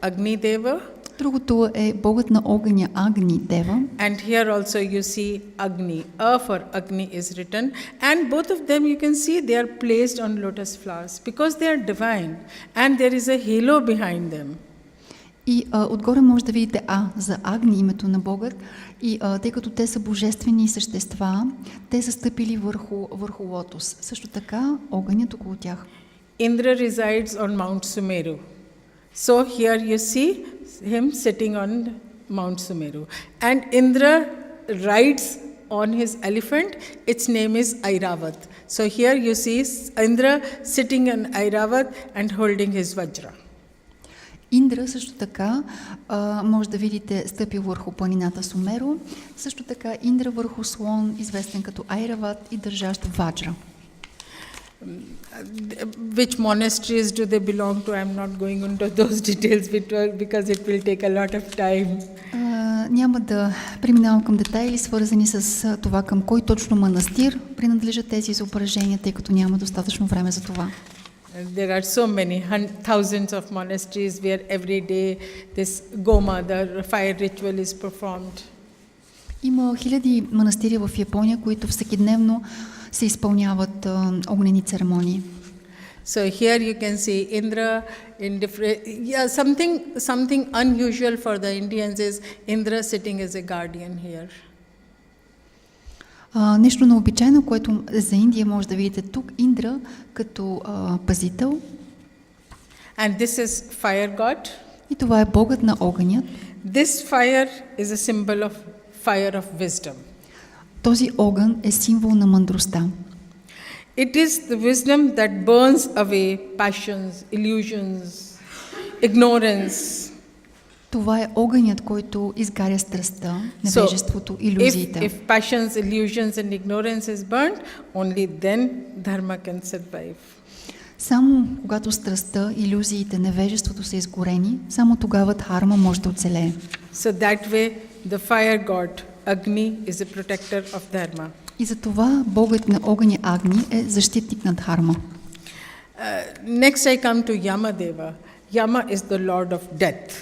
Agni Deva.
Другото е богът на огъня, Агни Дева.
And here also you see Agni. A for Agni is written. And both of them you can see they are placed on lotus flowers because they are divine and there is a halo behind them.
И отгоре може да видите за Агни, името на Богът, и тъй като те са божествени същества, те са стъпили върху лотос. Също така огънят около тях.
Indra resides on Mount Sumeru. So here you see him sitting on Mount Sumeru. And Indra rides on his elephant. Its name is Airavat. So here you see Indra sitting on Airavat and holding his Vajra.
Индра също така може да видите стъпил върху планината Сумеро, също така Индра върху слон, известен като Айрават и държащ Ваджра.
Which monasteries do they belong to? I'm not going into those details because it will take a lot of time.
Няма да преминавам към детайли, свързани с това към кой точно манастир принадлежат тези изображения, тъй като няма достатъчно време за това.
There are so many, thousands of monasteries where every day this Goma, the fire ritual is performed.
Има хиляди манастири в Япония, които всекидневно се изпълняват огнени церемонии.
So here you can see Indra in different, something unusual for the Indians is Indra sitting as a guardian here.
Нещо необичайно, което за Индия може да видите тук, Индра като пазител.
And this is fire god.
И това е богът на огънят.
This fire is a symbol of fire of wisdom.
Този огън е символ на мъдростта.
It is the wisdom that burns away passions, illusions, ignorance.
Това е огънят, който изгаря страстта, невежеството, иллюзиите.
If passions, illusions and ignorance is burnt, only then dharma can survive.
Само когато страстта, илюзиите, невежеството са изгорени, само тогава дхарма може да оцелее.
So that way the fire god Agni is a protector of dharma.
И затова богът на огъня Агни е защитник на дхарма.
Next I come to Yamadeva. Yama is the lord of death.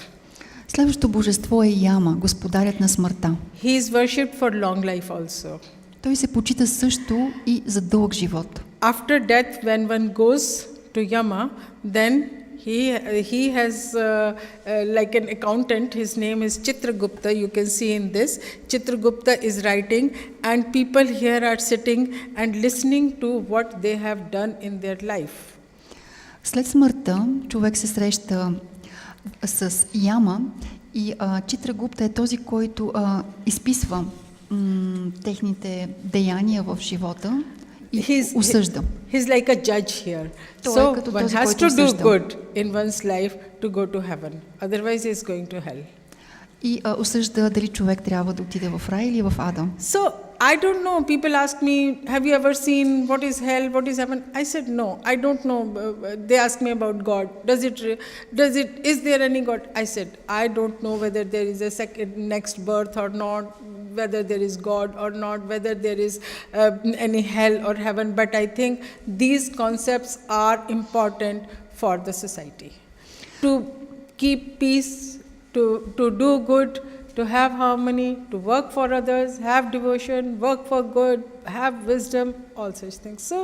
Следващото божество е Яма, господарят на смъртта.
He is worshipped for long life also.
Той се почита също и за дълъг живот.
After death, when one goes to Yama, then he has like an accountant. His name is Chitragupta. You can see in this. Chitragupta is writing, and people here are sitting and listening to what they have done in their life.
След смъртта човек се среща с Яма и Читрагупта е този, който изписва техните деяния в живота и осъжда.
He's like a judge here. So one has to do good in one's life to go to heaven. Otherwise he is going to hell.
И осъжда дали човек трябва да отиде в рай или в ада.
So I don't know. People ask me, have you ever seen what is hell, what is heaven? I said no, I don't know. They ask me about God. Is there any God? I said I don't know whether there is a next birth or not, whether there is God or not, whether there is any hell or heaven. But I think these concepts are important for the society to keep peace, to do good, to have harmony, to work for others, have devotion, work for good, have wisdom, all such things. So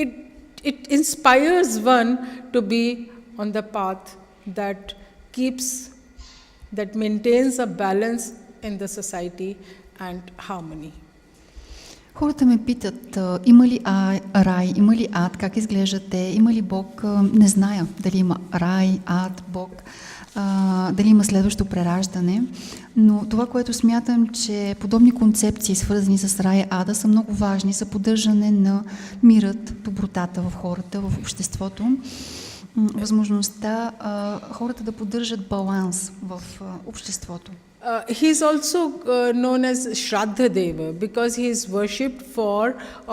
it inspires one to be on the path that maintains a balance in the society and harmony.
Хората ме питат, има ли рай, има ли ад, как изглеждат те, има ли Бог? Не зная дали има рай, ад, Бог, дали има следващо прераждане, но това, което смятам, че подобни концепции, свързани с рая, ада, са много важни за поддържане на мирът, добротата в хората, в обществото, възможността хората да поддържат баланс в обществото.
He is also known as Shraddha Deva because he is worshipped for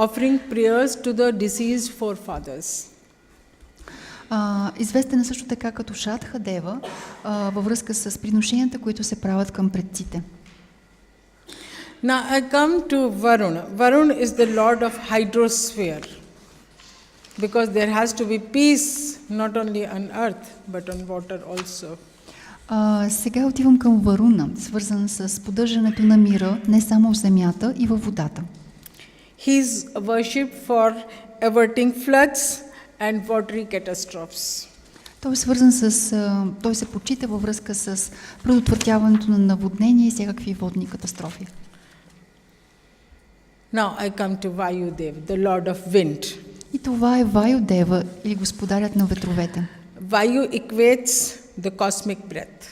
offering prayers to the deceased forefathers.
Известен е също така като Шрадха Дева във връзка с приношенията, които се правят към предците.
Now I come to Varuna. Varuna is the lord of hydrosphere because there has to be peace not only on earth but on water also.
Сега отивам към Варуна, свързан с поддържането на мира не само в земята и във водата.
He is worshipped for averting floods and watery catastrophes.
Той е свързан той се почита във връзка с предотвратяването на наводнения и всякакви водни катастрофи.
Now I come to Vayudev, the lord of wind.
И това е Вайудева или господарят на ветровете.
Vayu equates the cosmic breath.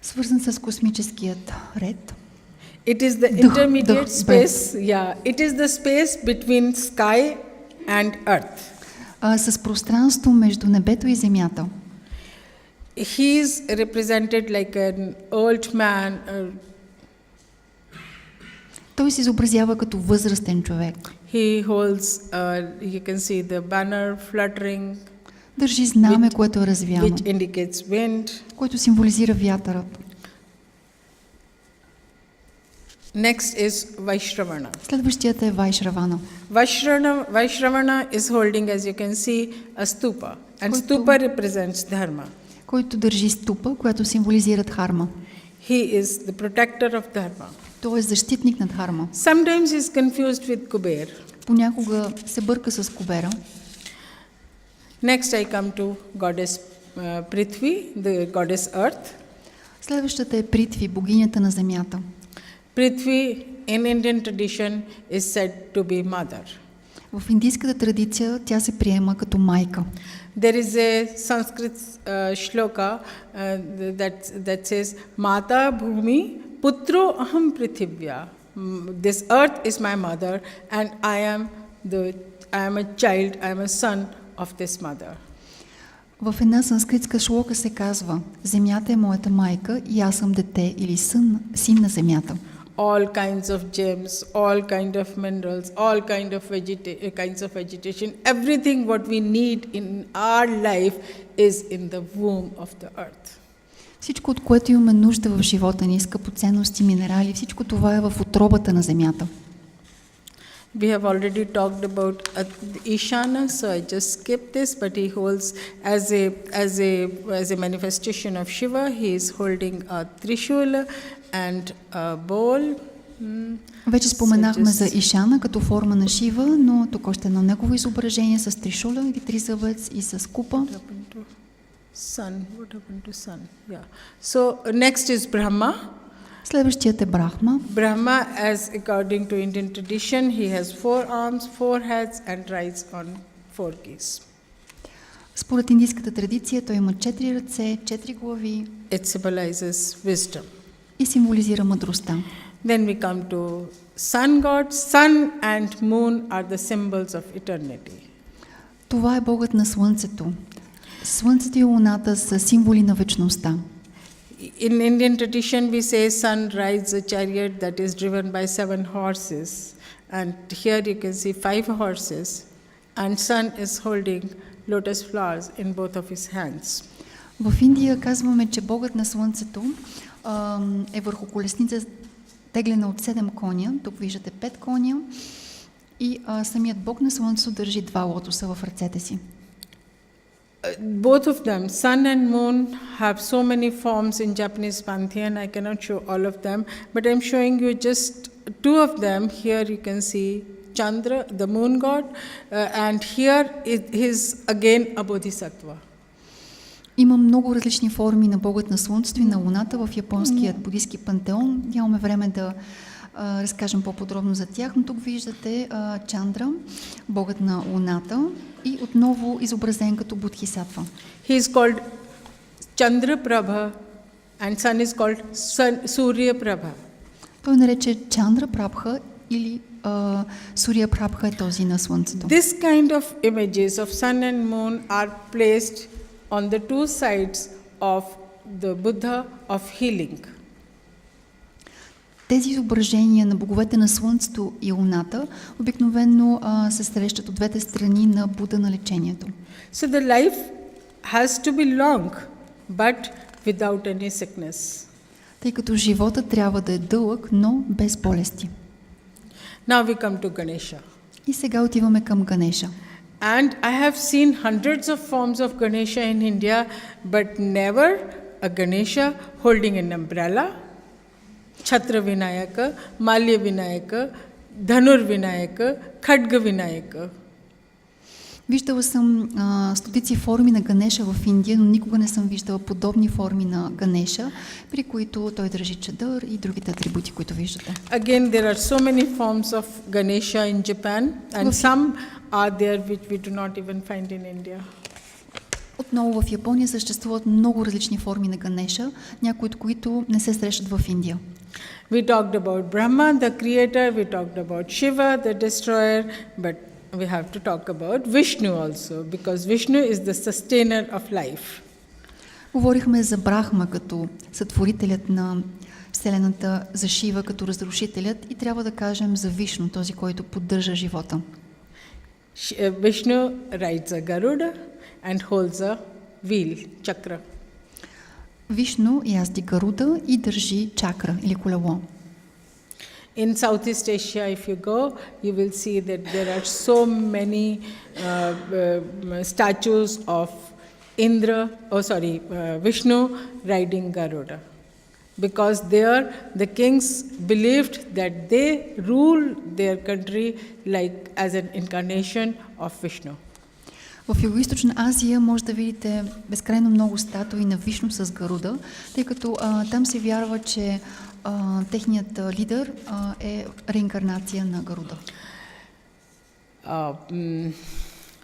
Свързан с космическият ред.
It is the intermediate space. Yeah, it is the space between sky and earth.
С пространство между небето и земята.
He is represented like an old man.
Той се изобразява като възрастен човек.
He holds, you can see the banner fluttering.
Държи знаме, което е развяно,
which indicates wind.
което символизира вятърът.
Next is Vaishravana.
Следващият е Вайшравана,
Vaishravana is holding, as you can see, a stupa. And stupa represents dharma.
който държи ступа, която символизира Дхарма.
He is the protector of dharma.
Той е защитник на Дхарма.
Sometimes he is confused with Kuber.
Понякога се бърка с Кубера.
Next I come to goddess Prithvi, the goddess earth.
Следващата е Притви, богинята на земята.
Prithvi in Indian tradition is said to be mother.
В индийската традиция тя се приема като майка.
There is a Sanskrit shloka that says, Mata Bhumi Putro Aham Prithivya. This earth is my mother and I am a child, I am a son of this mother.
В една санскритска шлока се казва: земята е моята майка и аз съм дете или син на земята.
All kinds of gems, all kind of minerals, all kinds of vegetation, everything what we need in our life is in the womb of the earth.
Всичко, от което имаме нужда в живота ни, скъпоценности, минерали, всичко това е в утробата на земята.
We have already talked about Ishana, so I just skip this, but he holds as a manifestation of Shiva. He is holding a Trishula and a bowl.
Вече споменахме за Ишана като форма на Шива, но тук още едно негово изображение с тришула или тризъбец и с купа.
What happened to sun? Yeah. So next is Brahma.
Следващият е Брахма.
Brahma, as according to Indian tradition, he has 4 arms, 4 heads and rides on 4 geese.
Според индийската традиция той има 4 ръце, 4 глави.
It symbolizes wisdom.
И символизира мъдростта.
Then we come to sun god. Sun and moon are the symbols of eternity.
Това е богът на слънцето. Слънцето и луната са символи на вечността.
In Indian tradition, we say sun rides a chariot that is driven by 7 horses. And here you can see 5 horses. And sun is holding lotus flowers in both of his hands.
В Индия казваме, че богът на слънцето е върху колесница, теглена от 7 коня. Тук виждате 5 коня. И самият бог на слънцето държи 2 лотоса в ръцете си.
Both of them, sun and moon, have so many forms in Japanese pantheon. I cannot show all of them, but I'm showing you just 2 of them. Here you can see Chandra, the moon god, and here it is again a bodhisattva.
Има много различни форми на богът на слънцето и на луната в японският буддийски пантеон. Нямаме време да разкажем по-подробно за тях, но тук виждате Чандра, богът на луната, и отново изобразен като бодхисатва.
He is called Chandra Prabha and sun is called Surya Prabha.
Той нарече Чандра Прабха или Сурия Прабха е този на слънцето.
This kind of images of sun and moon are placed on the 2 sides of the Buddha of healing.
Тези изображения на боговете на слънцето и луната обикновено се срещат от двете страни на Буда на лечението.
So the life has to be long, but without any sickness.
Тъй като живота трябва да е дълъг, но без болести.
Now we come to Ganesha.
И сега отиваме към Ганеша.
And I have seen hundreds of forms of Ganesha in India, but never a Ganesha holding an umbrella. Chhatra Vinayaka, Malya Vinayaka, Dhanur Vinayaka, Khadga Vinayaka.
Виждала съм стотици форми на Ганеша в Индия, но никога не съм виждала подобни форми на Ганеша, при които той държи чадър и другите атрибути, които виждате.
Again, there are so many forms of Ganesha in Japan, and some are there which we do not even find in India.
Отново в Япония съществуват много различни форми на Ганеша, някои от които не се срещат в Индия.
We talked about Brahma, the creator, we talked about Shiva, the destroyer, but we have to talk about Vishnu also, because Vishnu is the sustainer of life.
Говорихме за Брахма като сътворителят на Вселената, за Шива като разрушителят и трябва да кажем за Вишну, този, който поддържа живота.
Vishnu rides a Garuda and holds a wheel, chakra.
Вишну язди Гаруда и държи чакра или колело.
In Southeast Asia, if you go, you will see that there are so many statues of Vishnu riding Garuda. Because there the kings believed that they rule their country like as an incarnation of Vishnu.
В Югоизточна Азия може да видите безкрайно много статуи на Вишну с Гаруда, тъй като там се вярва, че техният лидер е реинкарнация на Гаруда.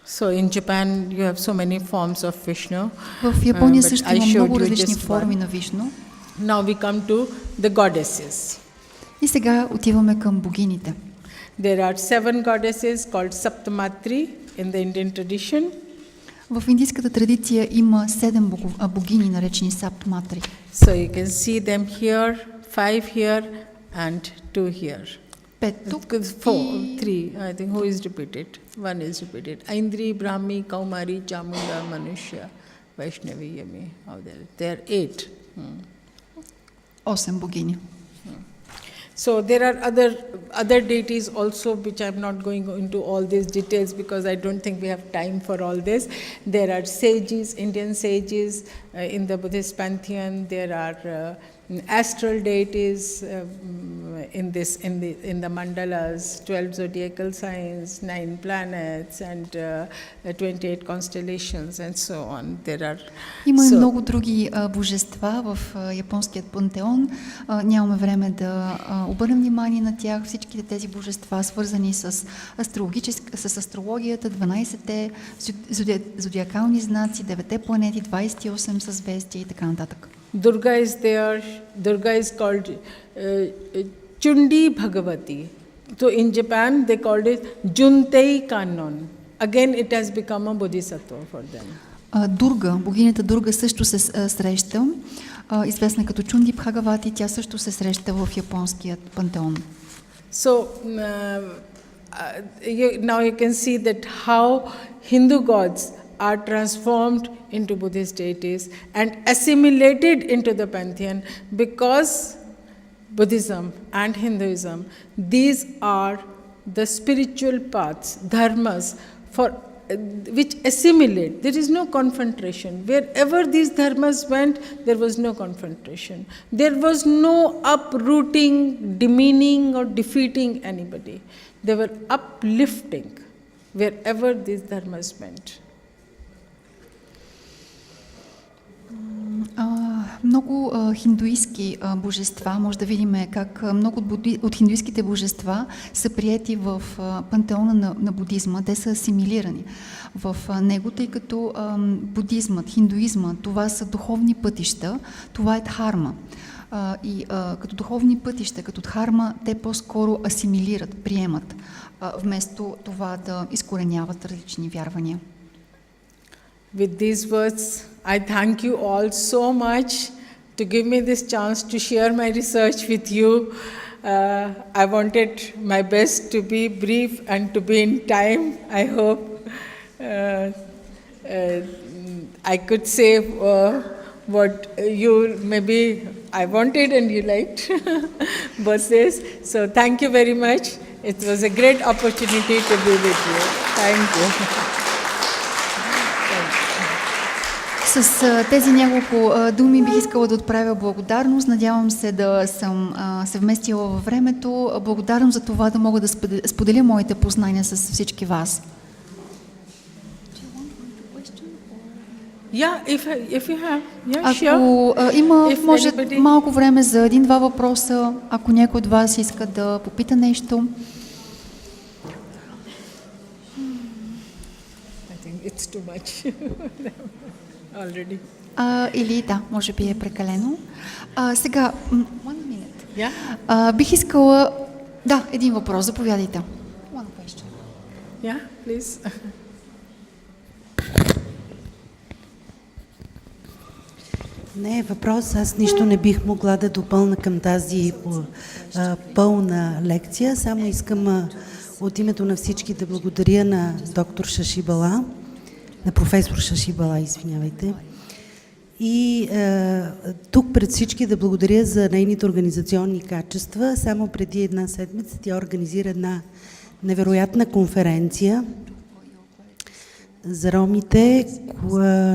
So in Japan you have so many forms of Vishnu.
В Япония също има много различни форми на Вишну.
Now we come to the goddesses.
И сега отиваме към богините.
There are 7 goddesses called Saptamatri in the Indian tradition.
В индийската традиция има 7 богини, наречени Саптматри.
So you can see them here, 5 here and 2 here.
5 тук
4, 3, I think who is repeated? 1 is repeated. Aindri, Brahmi, Kaumari, Chamunda, Manushya, Vaishnavi, Yami. There are 8.
8 богини.
So there are other deities also, which I'm not going into all these details because I don't think we have time for all this. There are sages, Indian sages in the Buddhist pantheon. There are astral deities in the mandalas, 12 zodiacal signs, 9 planets, and 28 constellations, and so on. There are.
Има и много други божества в японският пантеон. Нямаме време да обърнем внимание на тях. Всичките тези божества, свързани с астрологията, 12-те зодиакални знаци, 9-те планети, 28 съзвездия и така нататък.
Durga is there. Durga is called Chundi Bhagavati. So in Japan they called it Juntei Kannon. Again it has become a bodhisattva for them.
Дурга, богинята Дурга също се среща, известна като Чунди Бхагавати, тя също се среща в японският пантеон.
So now you can see that how Hindu gods are transformed into Buddhist deities and assimilated into the pantheon because Buddhism and Hinduism, these are the spiritual paths, dharmas, for which assimilate. There is no confrontation. Wherever these dharmas went, there was no confrontation. There was no uprooting, demeaning or defeating anybody. They were uplifting wherever these dharmas went.
Много хиндуистки божества, може да видим как много от хиндуистските божества са приети в пантеона на будизма, те са асимилирани в него, тъй като будизмът, хиндуизмът, това са духовни пътища, това е дхарма. И като духовни пътища, като дхарма, те по-скоро асимилират, приемат, вместо това да изкореняват различни вярвания.
With these words, I thank you all so much to give me this chance to share my research with you. I wanted my best to be brief and to be in time. I hope I could say what you maybe I wanted and you liked verses. So thank you very much. It was a great opportunity to be with you. Thank you.
С тези няколко думи бих искала да отправя благодарност. Надявам се да съм се вместила във времето. Благодарам за това да мога да споделя моите познания с всички вас. Ако има, може малко време за 1-2 въпроса, ако някой от вас иска да попита нещо.
It's too much already.
Или да, може би е прекалено. Сега, бих искала... Да, един въпрос, заповядайте. One question.
Yeah, please.
Не е въпрос, аз нищо не бих могла да допълна към тази пълна лекция. Само искам от името на всички да благодаря на доктор Шашибала, на професор Шашибала, извинявайте. И тук пред всички да благодаря за нейните организационни качества. Само преди една седмица тя организира една невероятна конференция за ромите.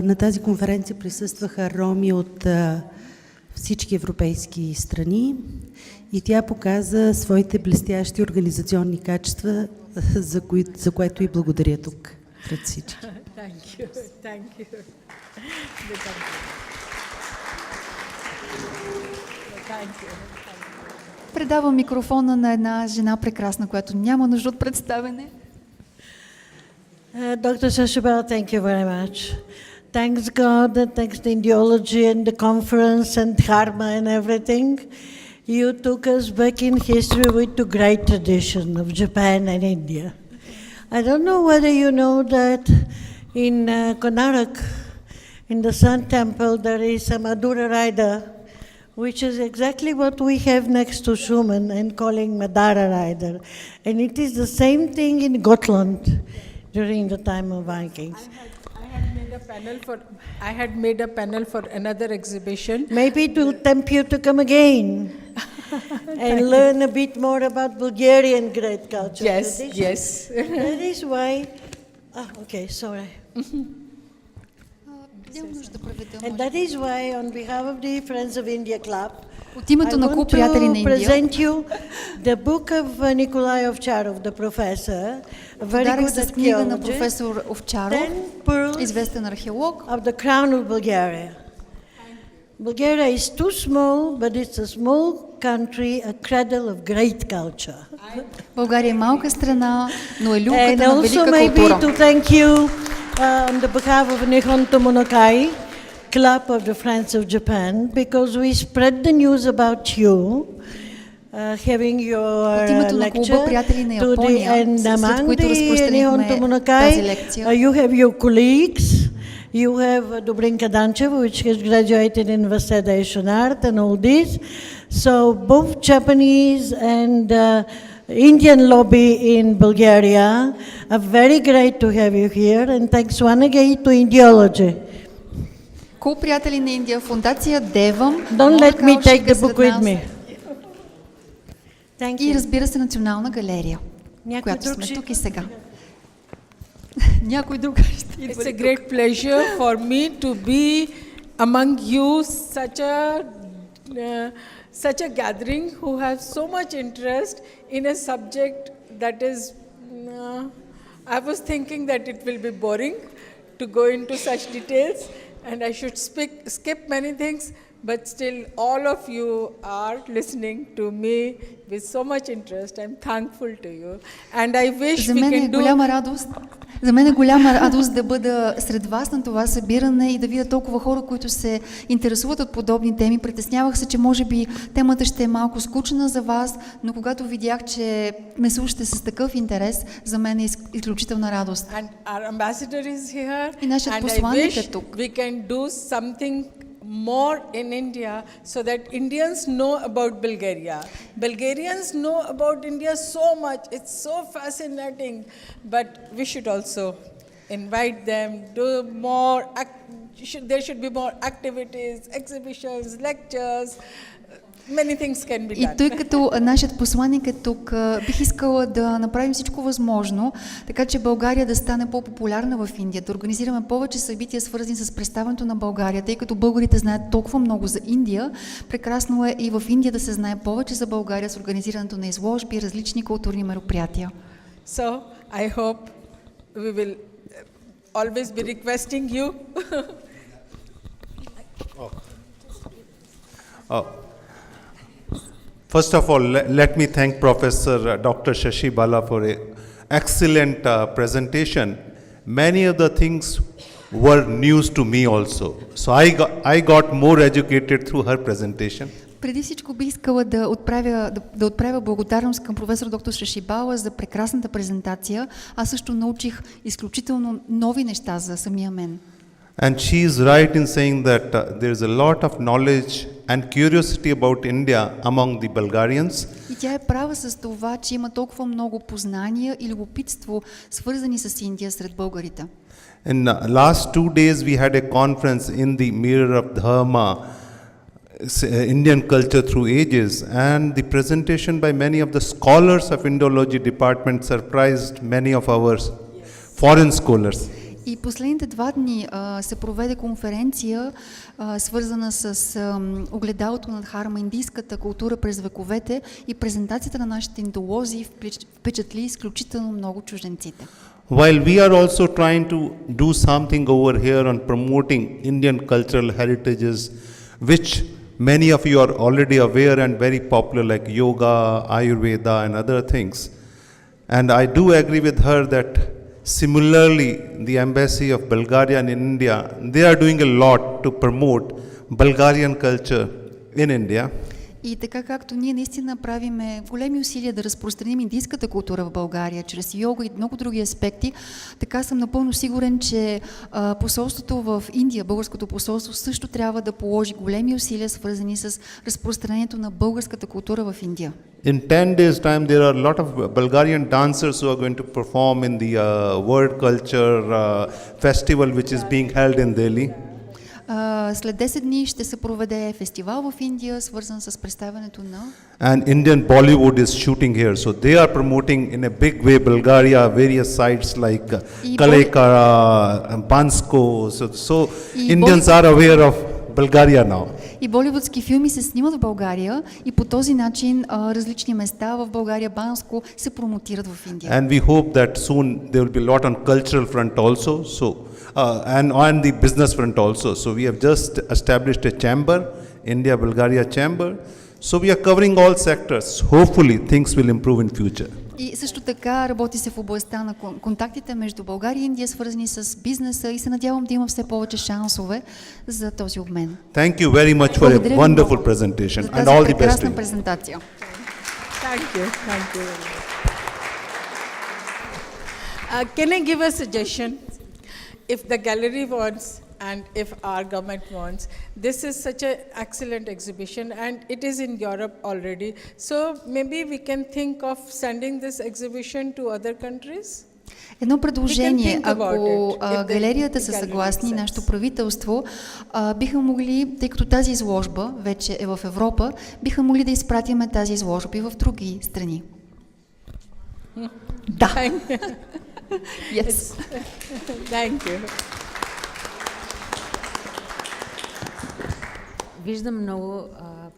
На тази конференция присъстваха роми от всички европейски страни и тя показа своите блестящи организационни качества, за което и благодаря тук пред всички.
Thank you. Thank you. Thank you.
Предавам микрофона на една жена прекрасна, която няма нужда от представене.
Dr. Shashibal, thank you very much. Thanks God and thanks to Indiology and the conference and Dharma and everything. You took us back in history with the great tradition of Japan and India. I don't know whether you know that in Konarak, in the Sun Temple, there is a Madura rider, which is exactly what we have next to Schumann and calling Madara rider. And it is the same thing in Gotland during the time of Vikings.
I had made a panel for another exhibition.
Maybe it will tempt you to come again and learn a bit more about Bulgarian great culture.
Yes,
tradition.
yes.
That is why. Okay, sorry. And that is why, on behalf of the Friends of India Club,
От името
I
на Клуб
want
Приятели на
to
Индия
present you the book of Nikolai Ovcharov, the professor, a very
подарък
good
с книга на
archaeologist,
професор Овчаров,
10 pearls
известен археолог.
of the crown of Bulgaria. Bulgaria is too small, but it's a small country, a cradle of great culture.
България е малка страна, но е
And
люлката на
also
велика
maybe
култура.
to thank you on the behalf of Nihon Tomonokai, Club of the Friends of Japan, because we spread the news about you, having your
От името на Клуба
lecture
Приятели на
to the,
Япония,
and
след
among
които
the Nihon
разпространихме тази
Tomonokai,
лекция,
you have your colleagues, you have Dobrinka Dancheva, which has graduated in Waseda Asian Art and all this. So both Japanese and Indian lobby in Bulgaria are very great to have you here, and thanks one again to Indiology.
Клуб Приятели на Индия, фундация Девам.
Don't let me take the book with me. Thank
И
you.
разбира се, Национална галерия,
Някой
която
друг
сме
ще
тук и сега. Някой друг ще идва
It's
ли
a
тук?
great pleasure for me to be among you, such a gathering who have so much interest in a subject that is. I was thinking that it will be boring to go into such details, and I should skip many things. But still, all of you are listening to me with so much interest. I'm thankful to you, and I wish
За
we
мен е
can do.
голяма радост. За мен е голяма радост да бъда сред вас на това събиране и да видя толкова хора, които се интересуват от подобни теми. Притеснявах се, че може би темата ще е малко скучна за вас, но когато видях, че ме слушате с такъв интерес, за мен е изключителна радост.
And our ambassador is here,
И нашият
and I
посланик е
wish
тук.
we can do something more in India so that Indians know about Bulgaria. Bulgarians know about India so much, it's so fascinating, but we should also invite them, do more, there should be more activities, exhibitions, lectures, many things can be
И
done.
тъй като нашият посланик е тук, бих искала да направим всичко възможно, така че България да стане по-популярна в Индия, да организираме повече събития, свързани с представянето на България, тъй като българите знаят толкова много за Индия. Прекрасно е и в Индия да се знае повече за България с организирането на изложби и различни културни мероприятия.
So I hope we will always be requesting you.
First of all, let me thank Professor Dr. Shashi Bala for an excellent presentation. Many of the things were news to me also. So I got more educated through her presentation.
Преди всичко бих искала да отправя благодарност към професор доктор Шашибала за прекрасната презентация. Аз също научих изключително нови неща за самия мен.
And she is right in saying that there is a lot of knowledge and curiosity about India among the Bulgarians.
И И тя е права с това, че има толкова много познания и любопитство, свързани с Индия сред българите.
In last 2 days, we had a conference in the Mirror of Dharma, Indian culture through ages, and the presentation by many of the scholars of Indology department surprised many of our foreign scholars.
И последните 2 дни се проведе конференция, свързана с огледалото на Дхарма, индийската култура през вековете, и презентацията на нашите индолози впечатли изключително много чужденците.
While we are also trying to do something over here on promoting Indian cultural heritages, which many of you are already aware and very popular, like yoga, Ayurveda, and other things. And I do agree with her that similarly, the embassy of Bulgaria in India, they are doing a lot to promote Bulgarian culture in India.
И така както ние наистина правиме големи усилия да разпространим индийската култура в България чрез йога и много други аспекти, така съм напълно сигурен, че посолството в Индия, българското посолство, също трябва да положи големи усилия, свързани с разпространението на българската култура в Индия.
In 10 days' time, there are a lot of Bulgarian dancers who are going to perform in the World Culture Festival, which is being held in Delhi.
След 10 дни ще се проведе фестивал в Индия, свързан с представянето на...
And Indian Bollywood is shooting here, so they are promoting in a big way Bulgaria, various sites like Kalekara, Bansko. So Indians are aware of Bulgaria now.
И боливудски филми се снимат в България и по този начин различни места в България, Банско, се промотират в Индия.
And we hope that soon there will be a lot on cultural front also, and on the business front also. So we have just established a chamber, India-Bulgaria chamber. So we are covering all sectors. Hopefully things will improve in future.
И също така работи се в областта на контактите между България и Индия, свързани с бизнеса, и се надявам да има все повече шансове за този обмен.
Thank you very much for a wonderful presentation and all the best to
прекрасна
you.
презентация.
Thank you. Thank you. Can I give a suggestion? If the gallery wants and if our government wants, this is such an excellent exhibition and it is in Europe already. So maybe we can think of sending this exhibition to other countries?
Едно предложение,
think about
ако
it, if the
галерията са
gallery
съгласни,
accepts.
нашето правителство, биха могли, тъй като тази изложба вече е в Европа, биха могли да изпратиме тази изложба и в други страни. Да. Yes.
Thank you.
Виждам много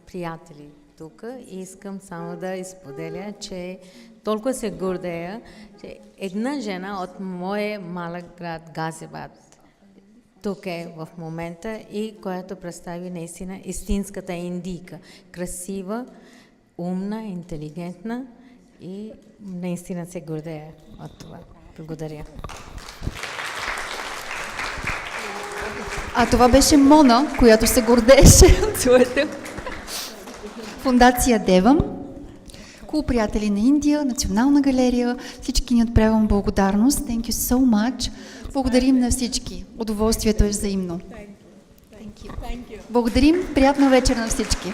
приятели тук и искам само да изподеля, че толкова се гордея, че една жена от моя малък град Газибад тук е в момента и която представи наистина истинската индийка. Красива, умна, интелигентна и наистина се гордея от това. Благодаря.
А това беше Мона, която се гордееше от своята фундация Девам, Клуб приятели на Индия, Национална галерия. Всички ни отправям благодарност. Thank you so much. Благодарим на всички. Удоволствието е взаимно. Благодарим. Приятна вечер на всички.